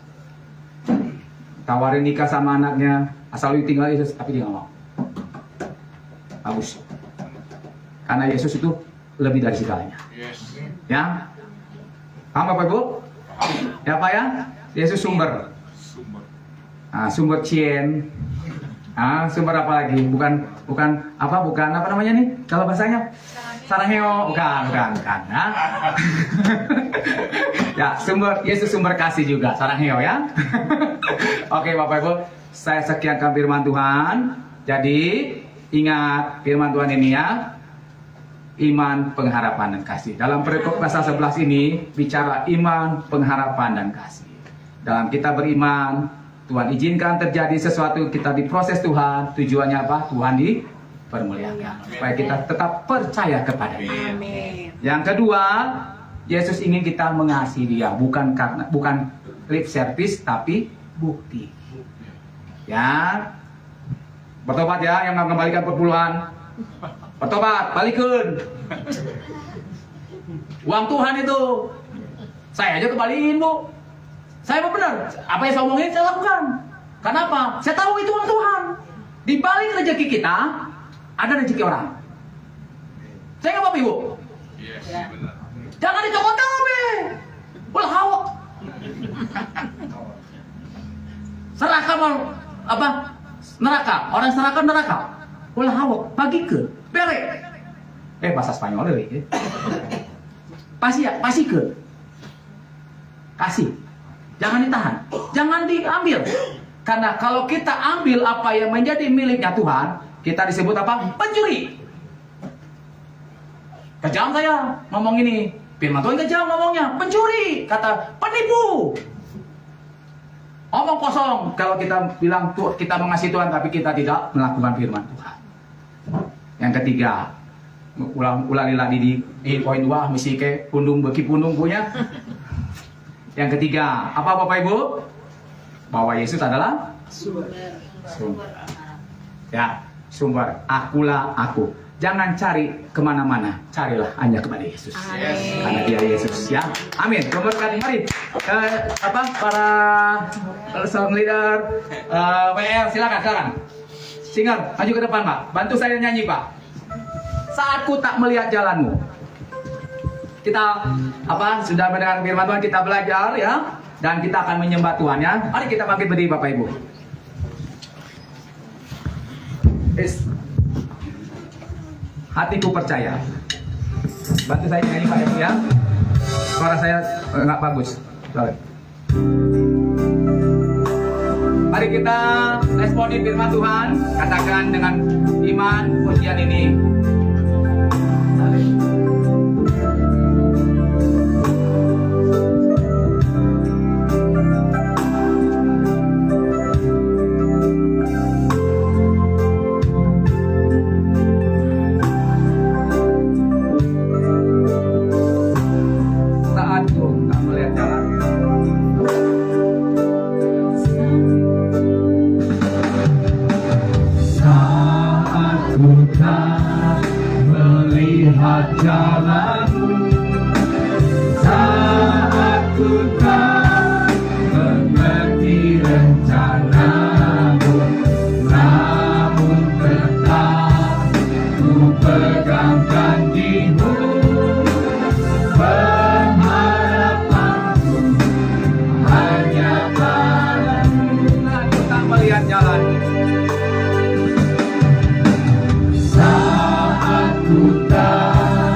Tawarin nikah sama anaknya, asal lu tinggal Yesus, tapi dia nggak mau. Bagus. Karena Yesus itu lebih dari segalanya. Ya. Paham Bapak Ibu? Ya Pak ya? Yesus sumber. Sumber cien. Sumber apa lagi? Bukan apa namanya nih? Kalau bahasanya? Sarangeo, bukan. Ya. Ya, Yesus sumber kasih juga, sarangeo ya. Oke Bapak Ibu, saya sekiankan firman Tuhan. Jadi ingat firman Tuhan ini ya. Iman, pengharapan dan kasih. Dalam perikop pasal 11 ini bicara iman, pengharapan dan kasih. Dalam kita beriman, Tuhan izinkan terjadi sesuatu, kita diproses Tuhan. Tujuannya apa? Tuhan dipermuliakan. Supaya kita tetap percaya kepada Dia. Yang kedua, Yesus ingin kita mengasihi Dia, bukan lip service tapi bukti. Ya. Bertobat ya yang mengembalikan perpuluhan. Bertobat, balikin. Uang Tuhan itu. Saya aja kembaliin, Bu. Saya mau benar. Apa yang saya omongin saya lakukan. Kenapa? Saya tahu itu uang Tuhan. Di balik rezeki kita ada rezeki orang. Saya nggak apa-apa, Ibu. Jangan dicokot kabe. Ulah hawak. Seraka mau apa? Neraka. Orang seraka neraka. Ulah hawak. Bagi ke. Bere. Bahasa Spanyol deh. Pasti ke. Kasih. Jangan ditahan. Jangan diambil. Karena kalau kita ambil apa yang menjadi miliknya Tuhan, kita disebut apa? Pencuri. Kejam saya ngomong ini. Firman Tuhan kejam ngomongnya. Pencuri. Kata penipu. Omong kosong. Kalau kita bilang kita mengasihi Tuhan tapi kita tidak melakukan firman Tuhan. Yang ketiga, ulang di poin 2 misi ke pundung beki pundung punya. Yang ketiga, apa Bapak Ibu? Bahwa Yesus adalah sumber. Ya, sumber. Akulah aku. Jangan cari kemana-mana, carilah hanya kepada Yesus. Karena Dia Yesus ya. Amin. Kemudian mari para song leader WR silakan. Singer, maju ke depan Pak. Bantu saya nyanyi Pak. Saat ku tak melihat jalanmu. Kita sudah mendengar firman Tuhan, kita belajar ya, dan kita akan menyembah Tuhan ya. Mari kita bangkit berdiri Bapak Ibu. Hatiku percaya. Bantu saya nyanyi Pak ya. Suara saya nggak bagus. Sorry. Mari kita responi firman Tuhan, katakan dengan iman pujian ini.
Jalanmu saat ku tak mengerti rencanamu, namun tetap ku pegang janjimu. Pengharapanku hanya padamu.
Aku tak melihat jalan.
Saat ku tak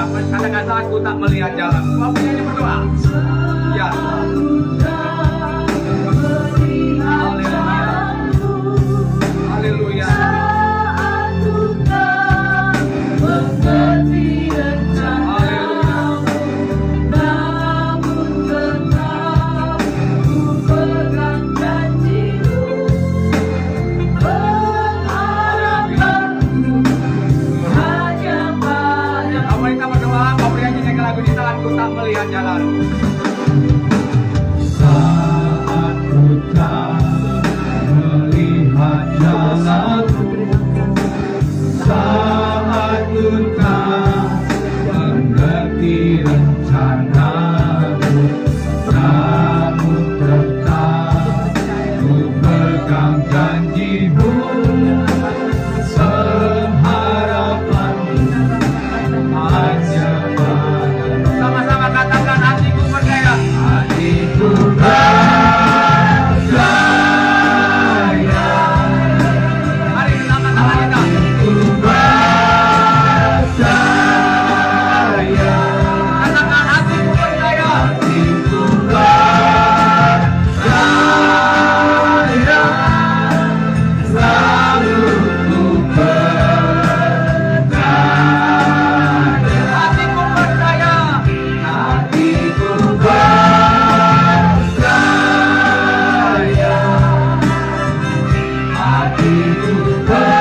katakan aku tak melihat jalan. Bapak penyanyi berdoa. Ya. Haleluya. Haleluya. Lagu di tanganku tak melihat jalan.
Saat ku tak melihat jalanku, saat ku tak mengerti rencanamu, namun tetap ku pegang janjimu, pengharapanmu hanya
Sama-sama katakan hatiku percaya.
hatiku percaya.
Mari sama-sama kita.
Hatiku percaya.
Katakan hatiku percaya.
Hatiku percaya. Selalu ku percaya.
Hatiku percaya.
Hatiku percaya. Hatiku percaya.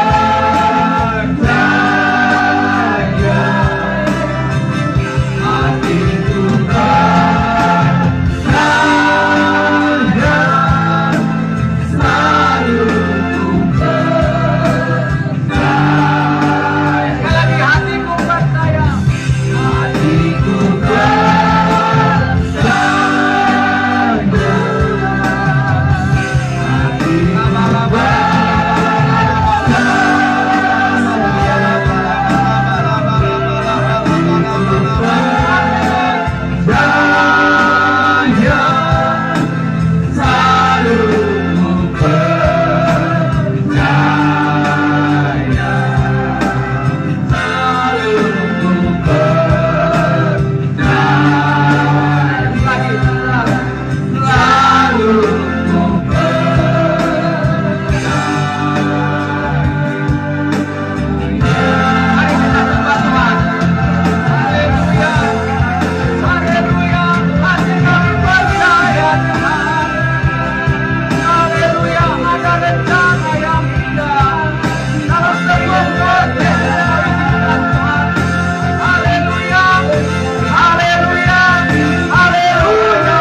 Hatiku percaya. Selalu ku percaya.
Sekali lagi hatiku percaya.
Hatiku
Mari kita sembah Tuhan. Haleluya. Haleluya. Hati kami percaya Tuhan. Haleluya. Ada rencana yang indah dalam sebuah perjalanan Tuhan. Haleluya. Haleluya. Haleluya.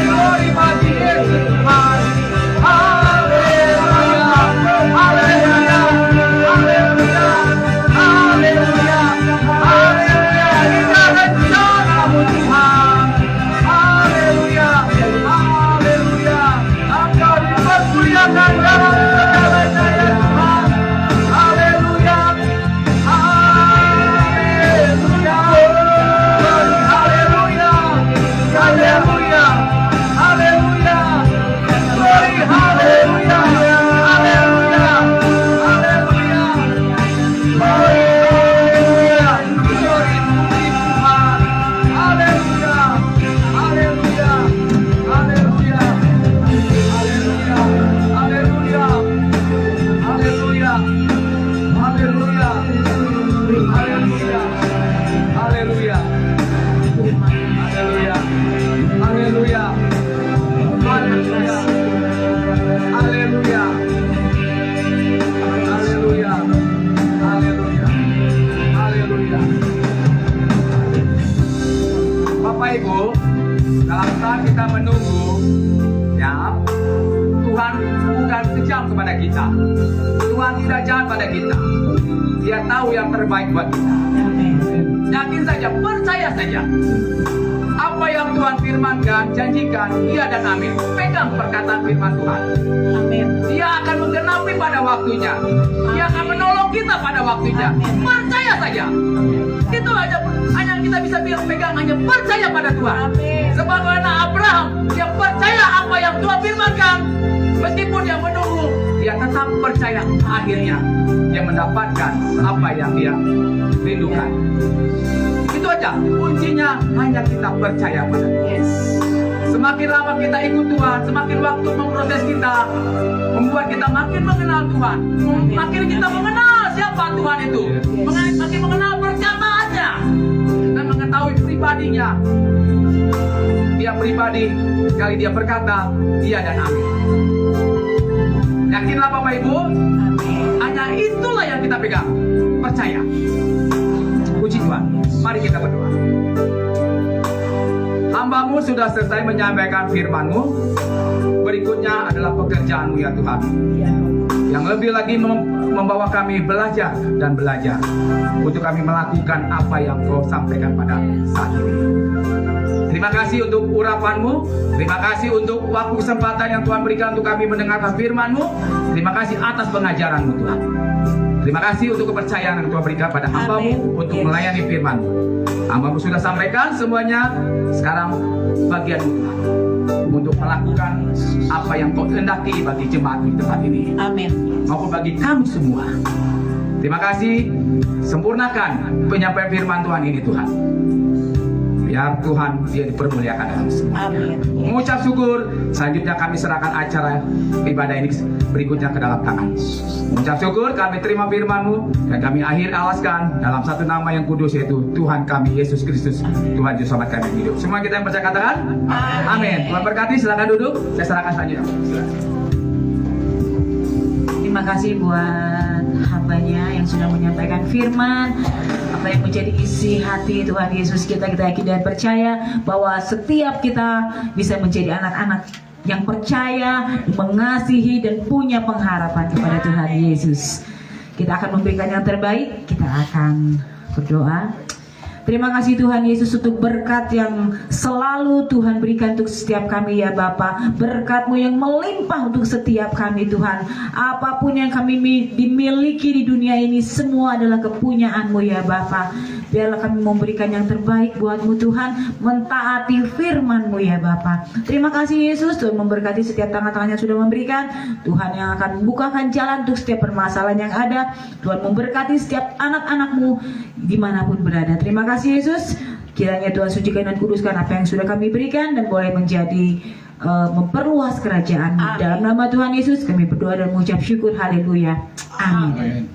Glory bagi Yesus Tuhan. Haleluya. Haleluya. Haleluya. Haleluya. Haleluya. Indah rencana-Mu Tuhan. Haleluya. Haleluya. Engkau dipermuliakan dalam segalanya ya Tuhan. Haleluya. Haleluya. Haleluya. Haleluya. Haleluya. Glory, haleluya. Haleluya. Haleluya. Haleluya. Glory puji Tuhan. Haleluya. Haleluya. Haleluya. Haleluya. Haleluya. Haleluya. Haleluya. Haleluya. Haleluya. Haleluya. Haleluya. Haleluya. Haleluya. Haleluya. Haleluya. Bapak Ibu, dalam saat kita menunggu, ya, Tuhan bukan kejam kepada kita. Tuhan tidak jahat pada kita. Dia tahu yang terbaik buat kita. Yakin saja, percaya saja. Apa yang Tuhan firmankan, janjikan, iya dan amin. Pegang perkataan firman Tuhan.
Amin.
Dia akan menggenapi pada waktunya. Dia akan menolong kita pada waktunya. Percaya saja. Itu aja hanya yang kita bisa pegang, hanya percaya pada Tuhan. Sebagaimana Abraham, dia percaya apa yang Tuhan firmankan. Meskipun dia menunggu dia tetap percaya, akhirnya dia mendapatkan apa yang dia rindukan. Itu aja, kuncinya hanya kita percaya pada Dia. Semakin lama kita ikut Tuhan, semakin waktu memproses kita, membuat kita makin mengenal Tuhan, makin kita mengenal siapa Tuhan itu, makin mengenal pernyataannya, dan mengetahui pribadinya. Dia pribadi, sekali dia berkata, dia dan amin. Yakinlah Bapak Ibu, hanya itulah yang kita pegang, percaya. Puji Tuhan, mari kita berdoa. Hamba-Mu sudah selesai menyampaikan firman-Mu. Berikutnya adalah pekerjaan-Mu ya Tuhan, yang lebih lagi membawa kami belajar dan belajar untuk kami melakukan apa yang Kau sampaikan pada saat ini. Terima kasih untuk urapan-Mu. Terima kasih untuk waktu kesempatan yang Tuhan berikan untuk kami mendengarkan firman-Mu. Terima kasih atas pengajaran-Mu Tuhan. Terima kasih untuk kepercayaan yang Tuhan berikan pada hamba-Mu untuk melayani firman-Mu. Hamba-Mu sudah sampaikan semuanya. Sekarang bagian-Mu Tuhan, untuk melakukan apa yang Kau kehendaki bagi jemaat di tempat ini.
Amin.
Maupun bagi kami semua. Terima kasih. Sempurnakan penyampaian firman Tuhan ini Tuhan. Biar Tuhan dia dipermuliakan dalam semuanya. Mengucap syukur, selanjutnya kami serahkan acara ibadah ini berikutnya ke dalam tangan. Mengucap syukur, kami terima firman-Mu dan kami akhir alaskan dalam satu nama yang kudus, yaitu Tuhan kami Yesus Kristus, Tuhan Juru Selamat kami hidup. Semua kita yang percaya katakan amin. Tuhan berkati, silakan duduk. Saya serahkan selanjutnya.
Terima kasih buat hambanya yang sudah menyampaikan firman, apa yang menjadi isi hati Tuhan Yesus kita yakin dan percaya bahwa setiap kita bisa menjadi anak-anak yang percaya, mengasihi dan punya pengharapan kepada Tuhan Yesus. Kita akan memberikan yang terbaik, kita akan berdoa. Terima kasih Tuhan Yesus untuk berkat yang selalu Tuhan berikan untuk setiap kami ya Bapa. Berkat-Mu yang melimpah untuk setiap kami Tuhan. Apapun yang kami dimiliki di dunia ini semua adalah kepunyaan-Mu ya Bapa. Biarlah kami memberikan yang terbaik buat-Mu Tuhan, mentaati firman-Mu ya Bapa. Terima kasih Yesus, Tuhan memberkati setiap tangan-tangan yang sudah memberikan. Tuhan yang akan membukakan jalan untuk setiap permasalahan yang ada. Tuhan memberkati setiap anak-anak-Mu dimanapun berada. Terima kasih Yesus, kiranya Tuhan sucikan dan kuduskan apa yang sudah kami berikan dan boleh menjadi memperluas kerajaan. Dalam nama Tuhan Yesus kami berdoa dan mengucap syukur. Haleluya. Amin.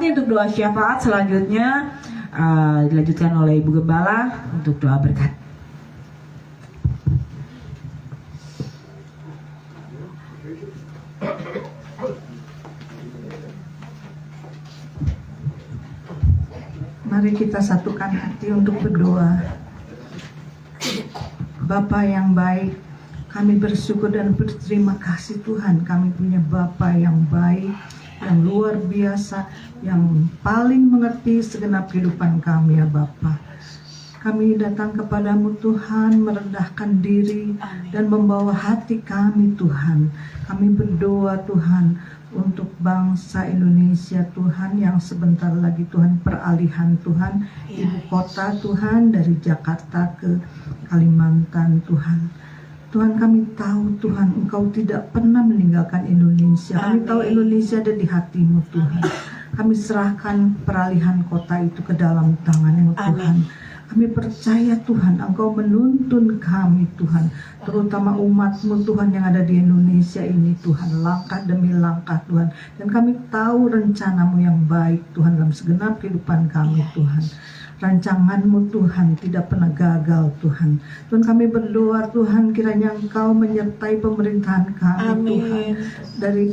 nanti untuk doa syafaat selanjutnya dilanjutkan oleh Ibu Gembala untuk doa berkat.
Mari kita satukan hati untuk berdoa. Bapa yang baik, kami bersyukur dan berterima kasih Tuhan, kami punya Bapa yang baik, yang luar biasa, yang paling mengerti segenap kehidupan kami ya Bapa. Kami datang kepadamu Tuhan, merendahkan diri dan membawa hati kami Tuhan. Kami berdoa Tuhan untuk bangsa Indonesia Tuhan, yang sebentar lagi Tuhan peralihan Tuhan ibu kota Tuhan dari Jakarta ke Kalimantan Tuhan. Tuhan, kami tahu Tuhan Engkau tidak pernah meninggalkan Indonesia. Kami tahu Indonesia ada di hatimu Tuhan. Kami serahkan peralihan kota itu ke dalam tangan-Mu Tuhan. Kami percaya Tuhan Engkau menuntun kami Tuhan, terutama umat-Mu Tuhan yang ada di Indonesia ini Tuhan, langkah demi langkah Tuhan. Dan kami tahu rencana-Mu yang baik Tuhan dalam segenap kehidupan kami Tuhan. Rancangan-Mu Tuhan tidak pernah gagal Tuhan. Tuhan, kami berdoa Tuhan, kiranya Engkau menyertai pemerintahan kami Tuhan, dari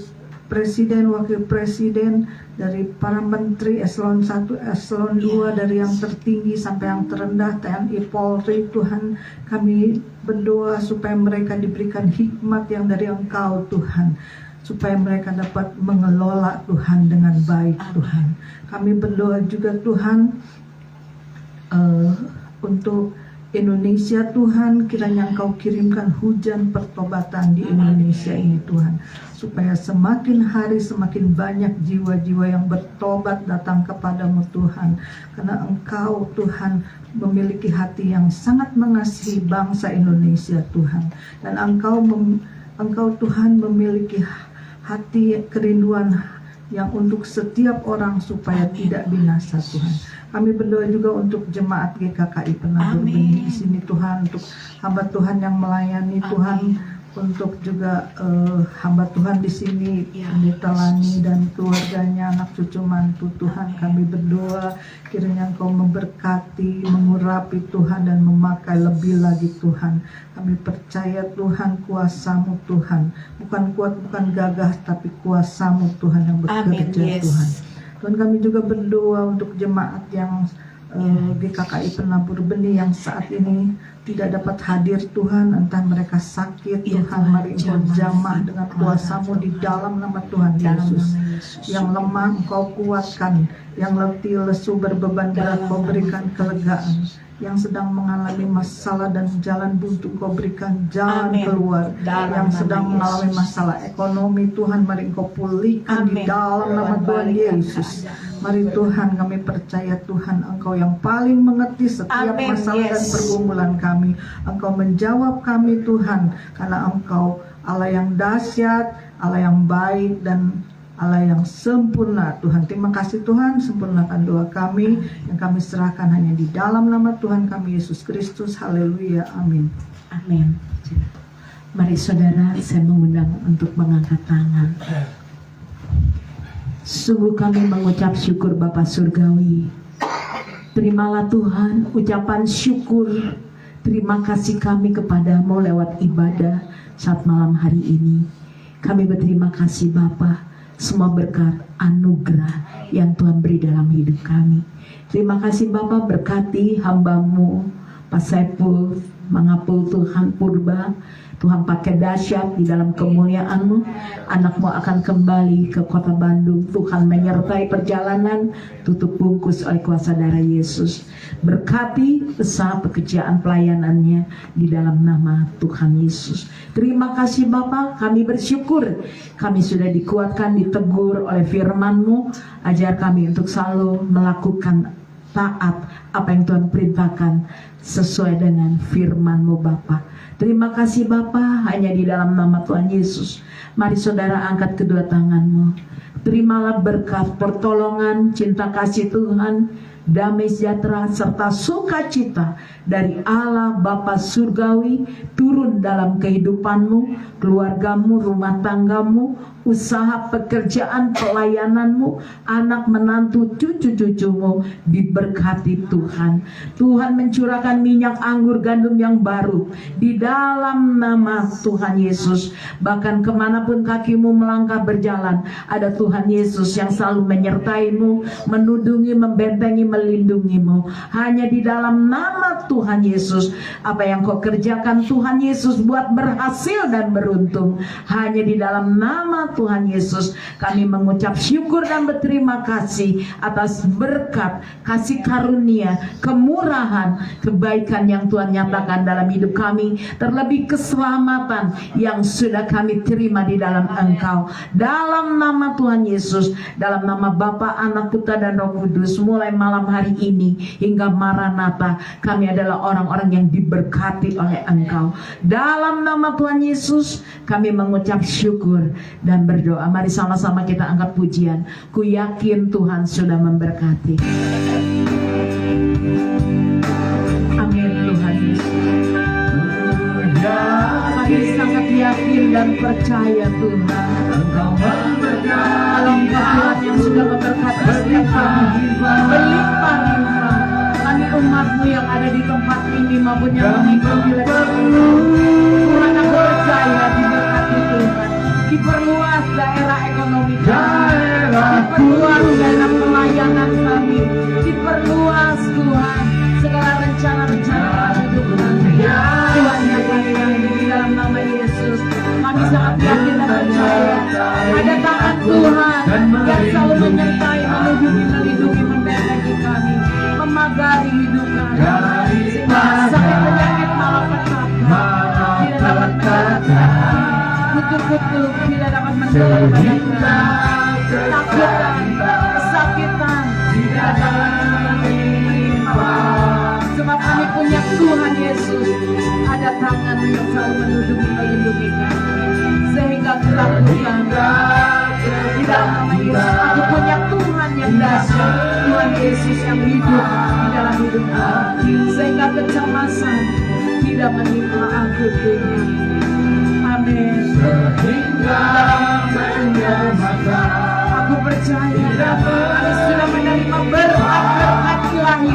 Presiden, Wakil Presiden, dari para Menteri, eselon 1, eselon 2, dari yang tertinggi sampai yang terendah, TNI, Polri Tuhan. Kami berdoa supaya mereka diberikan hikmat yang dari Engkau Tuhan, supaya mereka dapat mengelola Tuhan dengan baik Tuhan. Kami berdoa juga Tuhan untuk Indonesia Tuhan, kiranya Engkau kirimkan hujan pertobatan di Indonesia ini Tuhan, supaya semakin hari semakin banyak jiwa-jiwa yang bertobat datang kepadamu Tuhan, karena Engkau Tuhan memiliki hati yang sangat mengasihi bangsa Indonesia Tuhan, dan Engkau Tuhan memiliki hati kerinduan yang untuk setiap orang supaya tidak binasa Tuhan. Kami berdoa juga untuk jemaat GKKI Penabur Benih di sini Tuhan, untuk hamba Tuhan yang melayani Tuhan, untuk juga hamba Tuhan di sini, Pendeta Lani dan keluarganya, anak cucu mantu Tuhan. Kami berdoa kiranya Engkau memberkati, mengurapi Tuhan, dan memakai lebih lagi Tuhan. Kami percaya Tuhan, kuasa-Mu Tuhan, bukan kuat, bukan gagah, tapi kuasa-Mu Tuhan yang bekerja Tuhan. Tuhan, kami juga berdoa untuk jemaat yang GKKI Penabur Benih yang saat ini tidak dapat hadir Tuhan, entah mereka sakit Tuhan, mari Engkau jamah dengan kuasa-Mu di dalam nama Tuhan Yesus. Yang lemah Engkau kuatkan, yang letih lesu berbeban berat Kau berikan kelegaan, yang sedang mengalami masalah dan jalan buntu Kau berikan jalan keluar, yang sedang mengalami masalah ekonomi Tuhan, mari Engkau pulihkan di dalam nama Tuhan Yesus. Mari Tuhan, kami percaya Tuhan Engkau yang paling mengerti setiap masalah dan pergumulan kami. Engkau menjawab kami Tuhan, karena Engkau Allah yang dahsyat, Allah yang baik, dan Allah yang sempurna Tuhan. Terima kasih Tuhan, sempurnakan doa kami yang kami serahkan hanya di dalam nama Tuhan kami Yesus Kristus. Haleluya, amin.
Amin. Mari saudara, saya mengundang untuk mengangkat tangan. Sungguh kami mengucap syukur Bapa Surgawi. Terimalah Tuhan ucapan syukur, terima kasih kami kepadamu lewat ibadah saat malam hari ini. Kami berterima kasih Bapa, semua berkat anugerah yang Tuhan beri dalam hidup kami. Terima kasih Bapa, berkati hamba-Mu Pak Saiful, mengapul Tuhan Purba. Tuhan pakai dahsyat di dalam kemuliaan-Mu. Anak-Mu akan kembali ke kota Bandung. Tuhan menyertai perjalanan, tutup bungkus oleh kuasa darah Yesus. Berkati besar pekerjaan pelayanannya di dalam nama Tuhan Yesus. Terima kasih Bapa, kami bersyukur kami sudah dikuatkan, ditegur oleh firman-Mu. Ajar kami untuk selalu melakukan taat apa yang Tuhan perintahkan sesuai dengan firman-Mu Bapa. Terima kasih Bapa, hanya di dalam nama Tuhan Yesus. Mari saudara angkat kedua tanganmu. Terimalah berkat, pertolongan, cinta kasih Tuhan, damai sejahtera serta sukacita dari Allah Bapa Surgawi, Tuhan
turun dalam kehidupanmu, keluargamu, rumah tanggamu, usaha, pekerjaan, pelayananmu, anak menantu, cucu-cucumu diberkati Tuhan. Tuhan mencurahkan minyak anggur gandum yang baru di dalam nama Tuhan Yesus. Bahkan kemanapun kakimu melangkah berjalan, ada Tuhan Yesus yang selalu menyertaimu, menudungi, membentengi, melindungimu. Hanya di dalam nama Tuhan Yesus, apa yang kau kerjakan Tuhan Yesus buat berhasil dan beruntung. Hanya di dalam nama Tuhan Yesus kami mengucap syukur dan berterima kasih atas berkat, kasih karunia, kemurahan, kebaikan yang Tuhan nyatakan dalam hidup kami, terlebih keselamatan yang sudah kami terima di dalam Engkau. Dalam nama Tuhan Yesus, dalam nama Bapa, Anak, Putra dan Roh Kudus, mulai malam hari ini hingga Maranatha, kami adalah orang-orang yang diberkati oleh Engkau. Dalam nama Tuhan Yesus kami mengucap syukur dan berdoa. Mari sama-sama kita angkat pujian. Ku yakin Tuhan sudah memberkati. Amin Tuhan Yesus. Kami sangat yakin dan percaya Tuhan, Engkau memberkati. Tuhan yang sudah memberkati setiap kami, berlimpah-limpah. Kami umat-Mu yang ada di tempat ini maupun yang mengikuti Tuhan, aku percaya diberkati Tuhan. Diperluas daerah ekonomi kami, diperluas daerah pelayanan kami, diperluas Tuhan segala rencana-rencana hidup kami. Tuhan yang kami di dalam nama Yesus, kami sangat yakin dan percaya ada tangan Tuhan yang selalu menyertai, melindungi, membentengi kami, memagari hidup kami, sehingga sakit penyakit malapetaka tidak dapat berkata, kutuk-kutuk tidak dapat mendapat badan kami, takutan, kesakitan tidak dapat menimpa. Sebab kami punya Tuhan Yesus, ada tangan yang selalu menudungi, melindungi kami, sehingga ketakutan di dalam nama Yesus. Aku punya Tuhan yang dahsyat, Tuhan Yesus yang hidup di dalam hidup kami, sehingga kecemasan tidak menimpa aku Tuhan. Amin. Aku percaya kami sudah menerima berkat-berkat ilahi,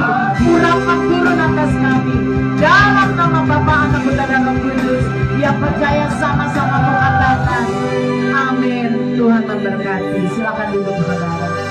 urapan turun atas kami. Dalam nama Bapa, Anak, Putra dan Roh Kudus, yang percaya sama-sama mengatakan amin. Tuhan memberkati. Silakan duduk saudara.